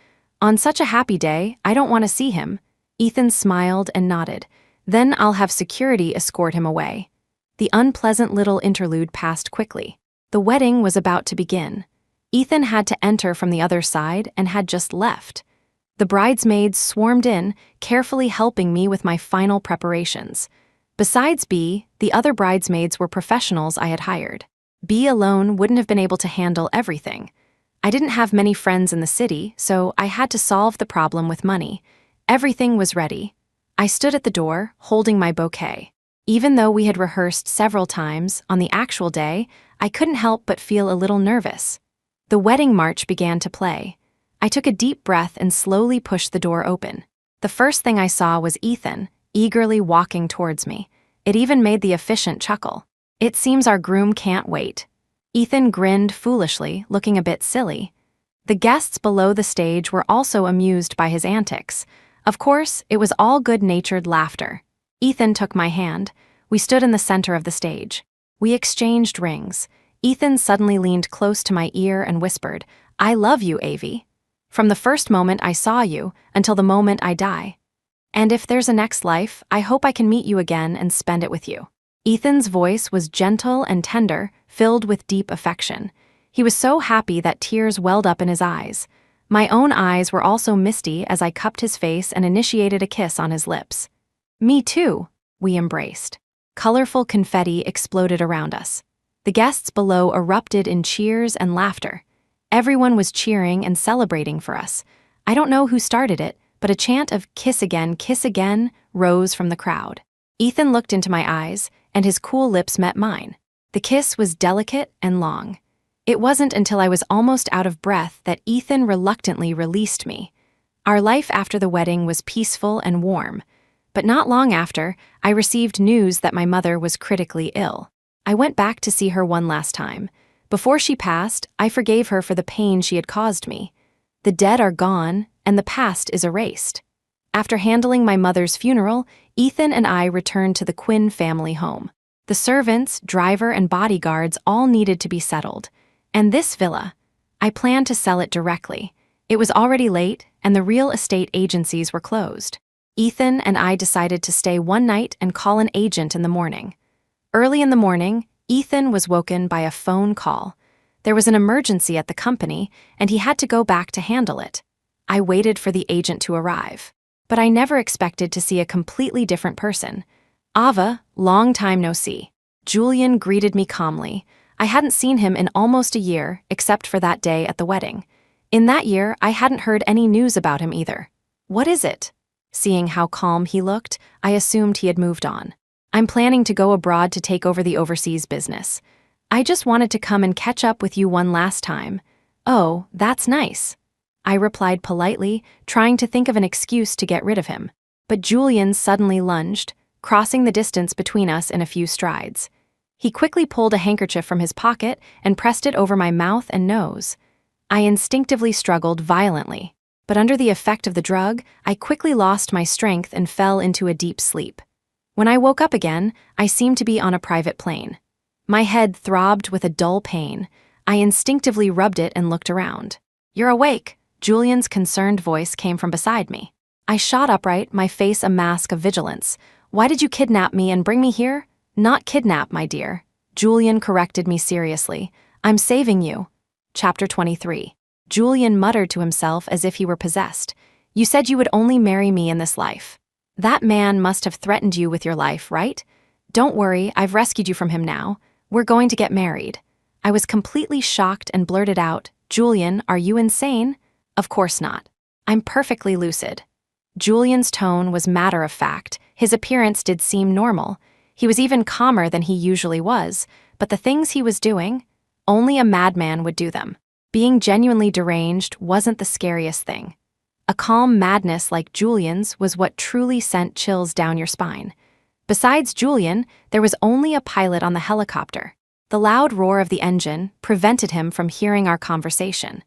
"On such a happy day, I don't want to see him." Ethan smiled and nodded. "Then I'll have security escort him away." The unpleasant little interlude passed quickly. The wedding was about to begin. Ethan had to enter from the other side and had just left. The bridesmaids swarmed in, carefully helping me with my final preparations. Besides B, the other bridesmaids were professionals I had hired. B alone wouldn't have been able to handle everything. I didn't have many friends in the city, so I had to solve the problem with money. Everything was ready. I stood at the door, holding my bouquet. Even though we had rehearsed several times, on the actual day, I couldn't help but feel a little nervous. The wedding march began to play. I took a deep breath and slowly pushed the door open. The first thing I saw was Ethan, eagerly walking towards me. It even made the officiant chuckle. "It seems our groom can't wait." Ethan grinned foolishly, looking a bit silly. The guests below the stage were also amused by his antics. Of course, it was all good-natured laughter. Ethan took my hand. We stood in the center of the stage. We exchanged rings. Ethan suddenly leaned close to my ear and whispered, "I love you, Avi. From the first moment I saw you until the moment I die. And if there's a next life, I hope I can meet you again and spend it with you." Ethan's voice was gentle and tender, filled with deep affection. He was so happy that tears welled up in his eyes. My own eyes were also misty as I cupped his face and initiated a kiss on his lips. "Me too," we embraced. Colorful confetti exploded around us. The guests below erupted in cheers and laughter. Everyone was cheering and celebrating for us. I don't know who started it, but a chant of kiss again, rose from the crowd. Ethan looked into my eyes, and his cool lips met mine. The kiss was delicate and long. It wasn't until I was almost out of breath that Ethan reluctantly released me. Our life after the wedding was peaceful and warm, but not long after, I received news that my mother was critically ill. I went back to see her one last time. Before she passed, I forgave her for the pain she had caused me. The dead are gone, and the past is erased. After handling my mother's funeral, Ethan and I returned to the Quinn family home. The servants, driver, and bodyguards all needed to be settled. And this villa, I planned to sell it directly. It was already late, and the real estate agencies were closed. Ethan and I decided to stay one night and call an agent in the morning. Early in the morning, Ethan was woken by a phone call. There was an emergency at the company, and he had to go back to handle it. I waited for the agent to arrive. But I never expected to see a completely different person. "Ava, long time no see." Julian greeted me calmly. I hadn't seen him in almost a year, except for that day at the wedding. In that year, I hadn't heard any news about him either. "What is it?" Seeing how calm he looked, I assumed he had moved on. "I'm planning to go abroad to take over the overseas business. I just wanted to come and catch up with you one last time." "Oh, that's nice." I replied politely, trying to think of an excuse to get rid of him. But Julian suddenly lunged, crossing the distance between us in a few strides. He quickly pulled a handkerchief from his pocket and pressed it over my mouth and nose. I instinctively struggled violently, but under the effect of the drug, I quickly lost my strength and fell into a deep sleep. When I woke up again, I seemed to be on a private plane. My head throbbed with a dull pain. I instinctively rubbed it and looked around. "You're awake," Julian's concerned voice came from beside me. I shot upright, my face a mask of vigilance. "Why did you kidnap me and bring me here?" "Not kidnap, my dear," Julian corrected me seriously. "I'm saving you." Chapter 23. Julian muttered to himself as if he were possessed. "You said you would only marry me in this life. That man must have threatened you with your life, right? Don't worry, I've rescued you from him now. We're going to get married." I was completely shocked and blurted out, "Julian, are you insane?" "Of course not. I'm perfectly lucid." Julian's tone was matter-of-fact. His appearance did seem normal. He was even calmer than he usually was, but the things he was doing, only a madman would do them. Being genuinely deranged wasn't the scariest thing. A calm madness like Julian's was what truly sent chills down your spine. Besides Julian, there was only a pilot on the helicopter. The loud roar of the engine prevented him from hearing our conversation.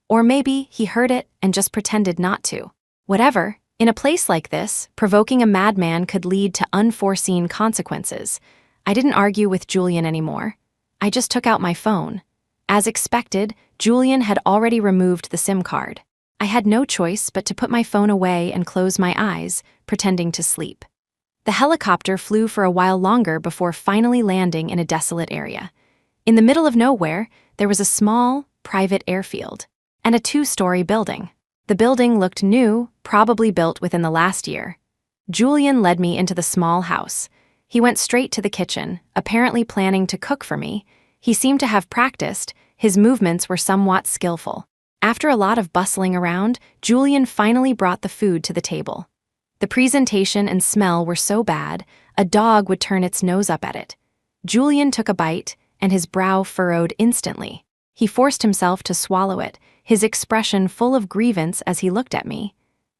Or maybe he heard it and just pretended not to. Whatever, in a place like this, provoking a madman could lead to unforeseen consequences. I didn't argue with Julian anymore. I just took out my phone. As expected, Julian had already removed the SIM card. I had no choice but to put my phone away and close my eyes, pretending to sleep. The helicopter flew for a while longer before finally landing in a desolate area. In the middle of nowhere, there was a small, private airfield and a 2-story building. The building looked new, probably built within the last year. Julian led me into the small house. He went straight to the kitchen, apparently planning to cook for me. He seemed to have practiced. His movements were somewhat skillful. After a lot of bustling around, Julian finally brought the food to the table. The presentation and smell were so bad, a dog would turn its nose up at it. Julian took a bite, and his brow furrowed instantly. He forced himself to swallow it, his expression full of grievance as he looked at me.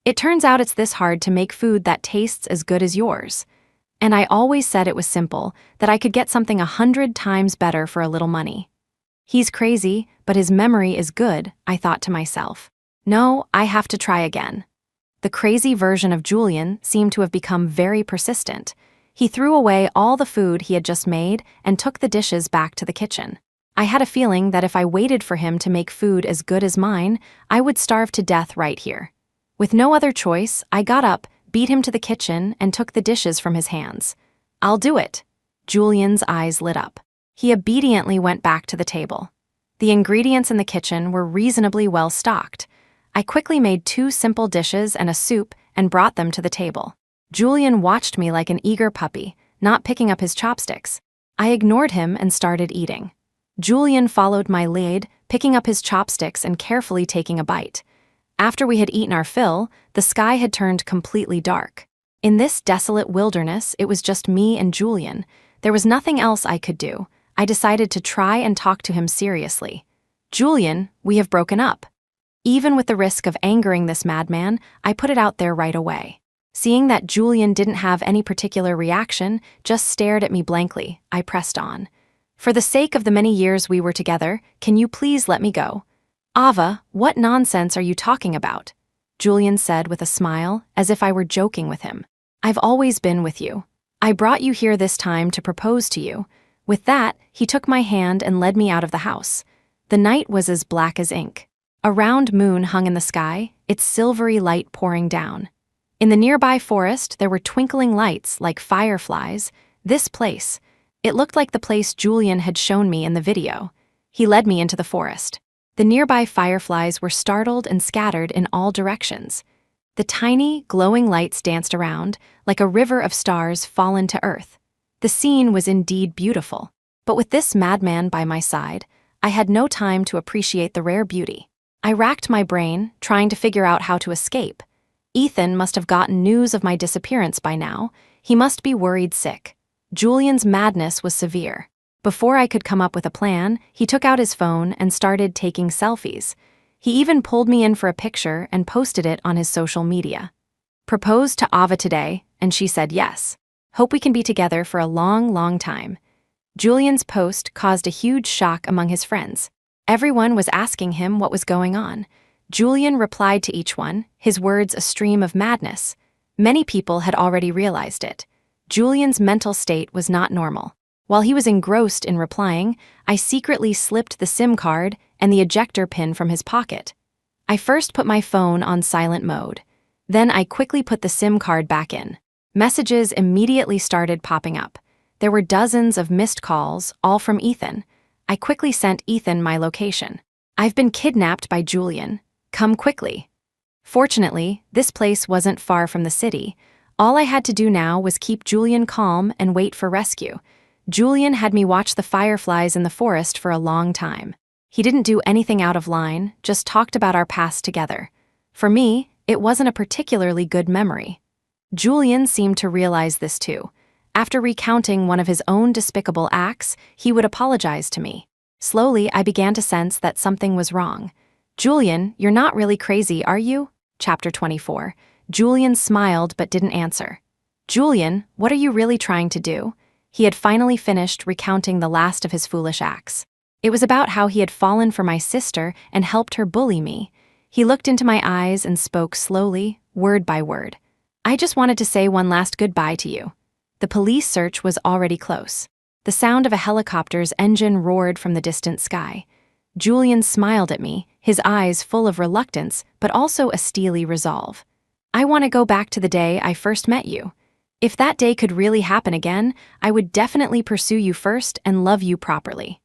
"It turns out it's this hard to make food that tastes as good as yours. And I always said it was simple, that I could get something 100 times better for a little money." He's crazy, but his memory is good, I thought to myself. No, I have to try again. The crazy version of Julian seemed to have become very persistent. He threw away all the food he had just made and took the dishes back to the kitchen. I had a feeling that if I waited for him to make food as good as mine, I would starve to death right here. With no other choice, I got up, beat him to the kitchen, and took the dishes from his hands. "I'll do it." Julian's eyes lit up. He obediently went back to the table. The ingredients in the kitchen were reasonably well stocked. I quickly made 2 simple dishes and a soup and brought them to the table. Julian watched me like an eager puppy, not picking up his chopsticks. I ignored him and started eating. Julian followed my lead, picking up his chopsticks and carefully taking a bite. After we had eaten our fill, the sky had turned completely dark. In this desolate wilderness, it was just me and Julian. There was nothing else I could do. I decided to try and talk to him seriously. "Julian, we have broken up." Even with the risk of angering this madman, I put it out there right away. Seeing that Julian didn't have any particular reaction, just stared at me blankly, I pressed on. "For the sake of the many years we were together, can you please let me go?" "Ava, what nonsense are you talking about?" Julian said with a smile, as if I were joking with him. "I've always been with you. I brought you here this time to propose to you." With that, he took my hand and led me out of the house. The night was as black as ink. A round moon hung in the sky, its silvery light pouring down. In the nearby forest, there were twinkling lights like fireflies. This place, it looked like the place Julian had shown me in the video. He led me into the forest. The nearby fireflies were startled and scattered in all directions. The tiny, glowing lights danced around, like a river of stars fallen to earth. The scene was indeed beautiful, but with this madman by my side, I had no time to appreciate the rare beauty. I racked my brain, trying to figure out how to escape. Ethan must have gotten news of my disappearance by now. He must be worried sick. Julian's madness was severe. Before I could come up with a plan, he took out his phone and started taking selfies. He even pulled me in for a picture and posted it on his social media. Proposed to Ava today, and she said yes. Hope we can be together for a long, long time. Julian's post caused a huge shock among his friends. Everyone was asking him what was going on. Julian replied to each one, his words a stream of madness. Many people had already realized it. Julian's mental state was not normal. While he was engrossed in replying, I secretly slipped the SIM card and the ejector pin from his pocket. I first put my phone on silent mode. Then I quickly put the SIM card back in. Messages immediately started popping up. There were dozens of missed calls, all from Ethan. I quickly sent Ethan my location. I've been kidnapped by Julian. Come quickly. Fortunately, this place wasn't far from the city. All I had to do now was keep Julian calm and wait for rescue. Julian had me watch the fireflies in the forest for a long time. He didn't do anything out of line, just talked about our past together. For me, it wasn't a particularly good memory. Julian seemed to realize this too. After recounting one of his own despicable acts, he would apologize to me. Slowly, I began to sense that something was wrong. Julian, you're not really crazy, are you? Chapter 24. Julian smiled but didn't answer. Julian, what are you really trying to do? He had finally finished recounting the last of his foolish acts. It was about how he had fallen for my sister and helped her bully me. He looked into my eyes and spoke slowly, word by word. I just wanted to say one last goodbye to you. The police search was already close. The sound of a helicopter's engine roared from the distant sky. Julian smiled at me, his eyes full of reluctance, but also a steely resolve. I want to go back to the day I first met you. If that day could really happen again, I would definitely pursue you first and love you properly.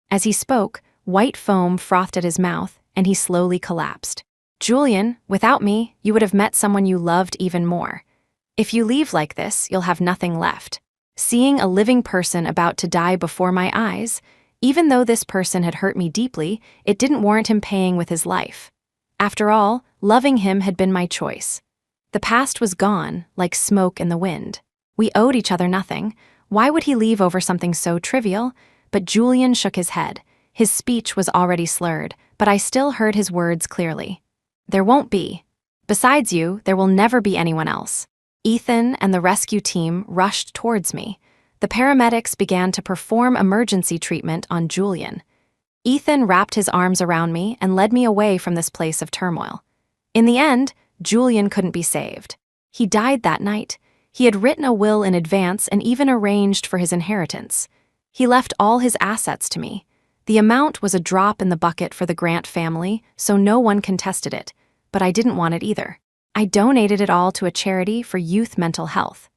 As he spoke, white foam frothed at his mouth, and he slowly collapsed. Julian, without me, you would have met someone you loved even more. If you leave like this, you'll have nothing left. Seeing a living person about to die before my eyes, even though this person had hurt me deeply, it didn't warrant him paying with his life. After all, loving him had been my choice. The past was gone, like smoke in the wind. We owed each other nothing. Why would he leave over something so trivial? But Julian shook his head. His speech was already slurred, but I still heard his words clearly. There won't be. Besides you, there will never be anyone else. Ethan and the rescue team rushed towards me. The paramedics began to perform emergency treatment on Julian. Ethan wrapped his arms around me and led me away from this place of turmoil. In the end, Julian couldn't be saved. He died that night. He had written a will in advance and even arranged for his inheritance. He left all his assets to me. The amount was a drop in the bucket for the Grant family, so no one contested it, but I didn't want it either. I donated it all to a charity for youth mental health.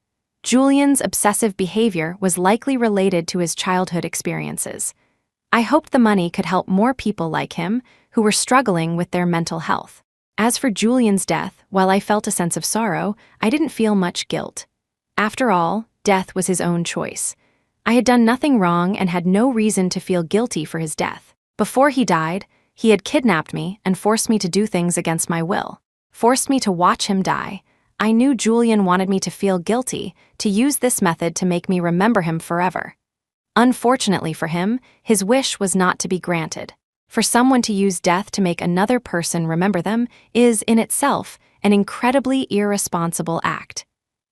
Julian's obsessive behavior was likely related to his childhood experiences. I hoped the money could help more people like him who were struggling with their mental health. As for Julian's death, while I felt a sense of sorrow, I didn't feel much guilt. After all, death was his own choice. I had done nothing wrong and had no reason to feel guilty for his death. Before he died, he had kidnapped me and forced me to do things against my will. Forced me to watch him die. I knew Julian wanted me to feel guilty, to use this method to make me remember him forever. Unfortunately for him, his wish was not to be granted. For someone to use death to make another person remember them is, in itself, an incredibly irresponsible act.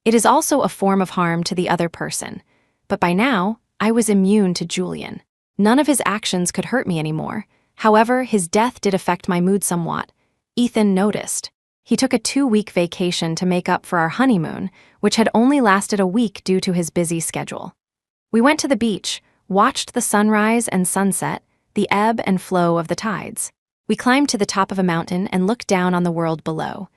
It is also a form of harm to the other person. But by now, I was immune to Julian. None of his actions could hurt me anymore. However, his death did affect my mood somewhat. Ethan noticed. He took a 2-week vacation to make up for our honeymoon, which had only lasted a week due to his busy schedule. We went to the beach, watched the sunrise and sunset, the ebb and flow of the tides. We climbed to the top of a mountain and looked down on the world below.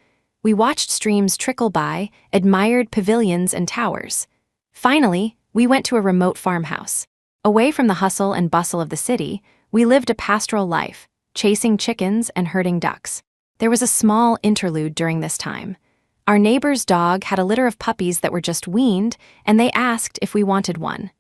We watched streams trickle by, admired pavilions and towers. Finally, we went to a remote farmhouse. Away from the hustle and bustle of the city, we lived a pastoral life, chasing chickens and herding ducks. There was a small interlude during this time. Our neighbor's dog had a litter of puppies that were just weaned, and they asked if we wanted one.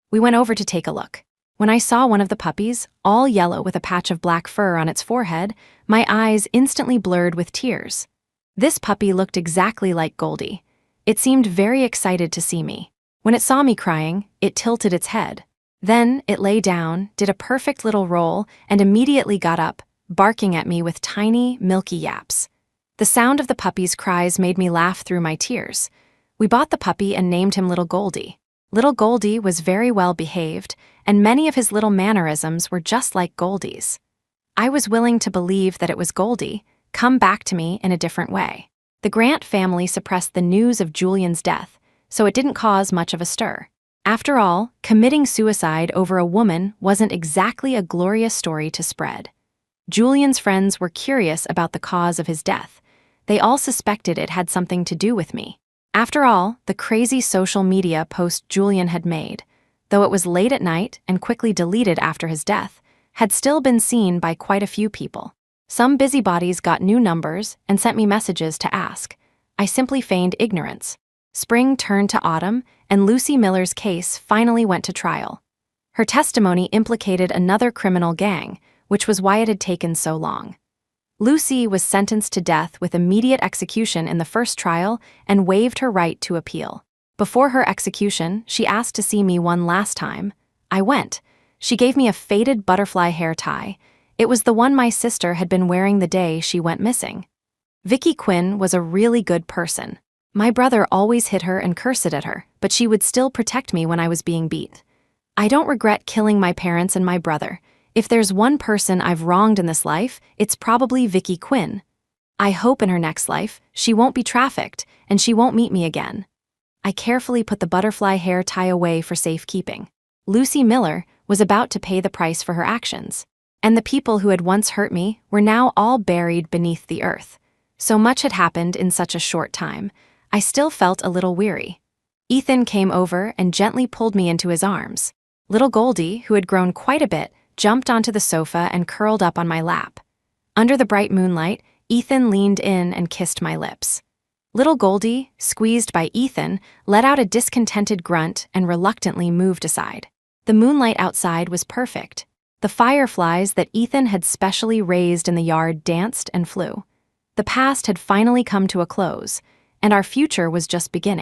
We went over to take a look. When I saw one of the puppies, all yellow with a patch of black fur on its forehead, my eyes instantly blurred with tears. This puppy looked exactly like Goldie. It seemed very excited to see me. When it saw me crying, it tilted its head. Then it lay down, did a perfect little roll, and immediately got up, barking at me with tiny, milky yaps. The sound of the puppy's cries made me laugh through my tears. We bought the puppy and named him Little Goldie. Little Goldie was very well behaved, and many of his little mannerisms were just like Goldie's. I was willing to believe that it was Goldie, come back to me in a different way. The Grant family suppressed the news of Julian's death, so it didn't cause much of a stir. After all, committing suicide over a woman wasn't exactly a glorious story to spread. Julian's friends were curious about the cause of his death. They all suspected it had something to do with me. After all, the crazy social media post Julian had made, though it was late at night and quickly deleted after his death, had still been seen by quite a few people. Some busybodies got new numbers and sent me messages to ask. I simply feigned ignorance. Spring turned to autumn, and Lucy Miller's case finally went to trial. Her testimony implicated another criminal gang, which was why it had taken so long. Lucy was sentenced to death with immediate execution in the first trial and waived her right to appeal. Before her execution, she asked to see me one last time. I went. She gave me a faded butterfly hair tie. It was the one my sister had been wearing the day she went missing. Vicky Quinn was a really good person. My brother always hit her and cursed at her, but she would still protect me when I was being beat. I don't regret killing my parents and my brother. If there's one person I've wronged in this life, it's probably Vicky Quinn. I hope in her next life, she won't be trafficked and she won't meet me again. I carefully put the butterfly hair tie away for safekeeping. Lucy Miller was about to pay the price for her actions, and the people who had once hurt me were now all buried beneath the earth. So much had happened in such a short time. I still felt a little weary. Ethan came over and gently pulled me into his arms. Little Goldie, who had grown quite a bit, jumped onto the sofa and curled up on my lap. Under the bright moonlight, Ethan leaned in and kissed my lips. Little Goldie, squeezed by Ethan, let out a discontented grunt and reluctantly moved aside. The moonlight outside was perfect. The fireflies that Ethan had specially raised in the yard danced and flew. The past had finally come to a close, and our future was just beginning.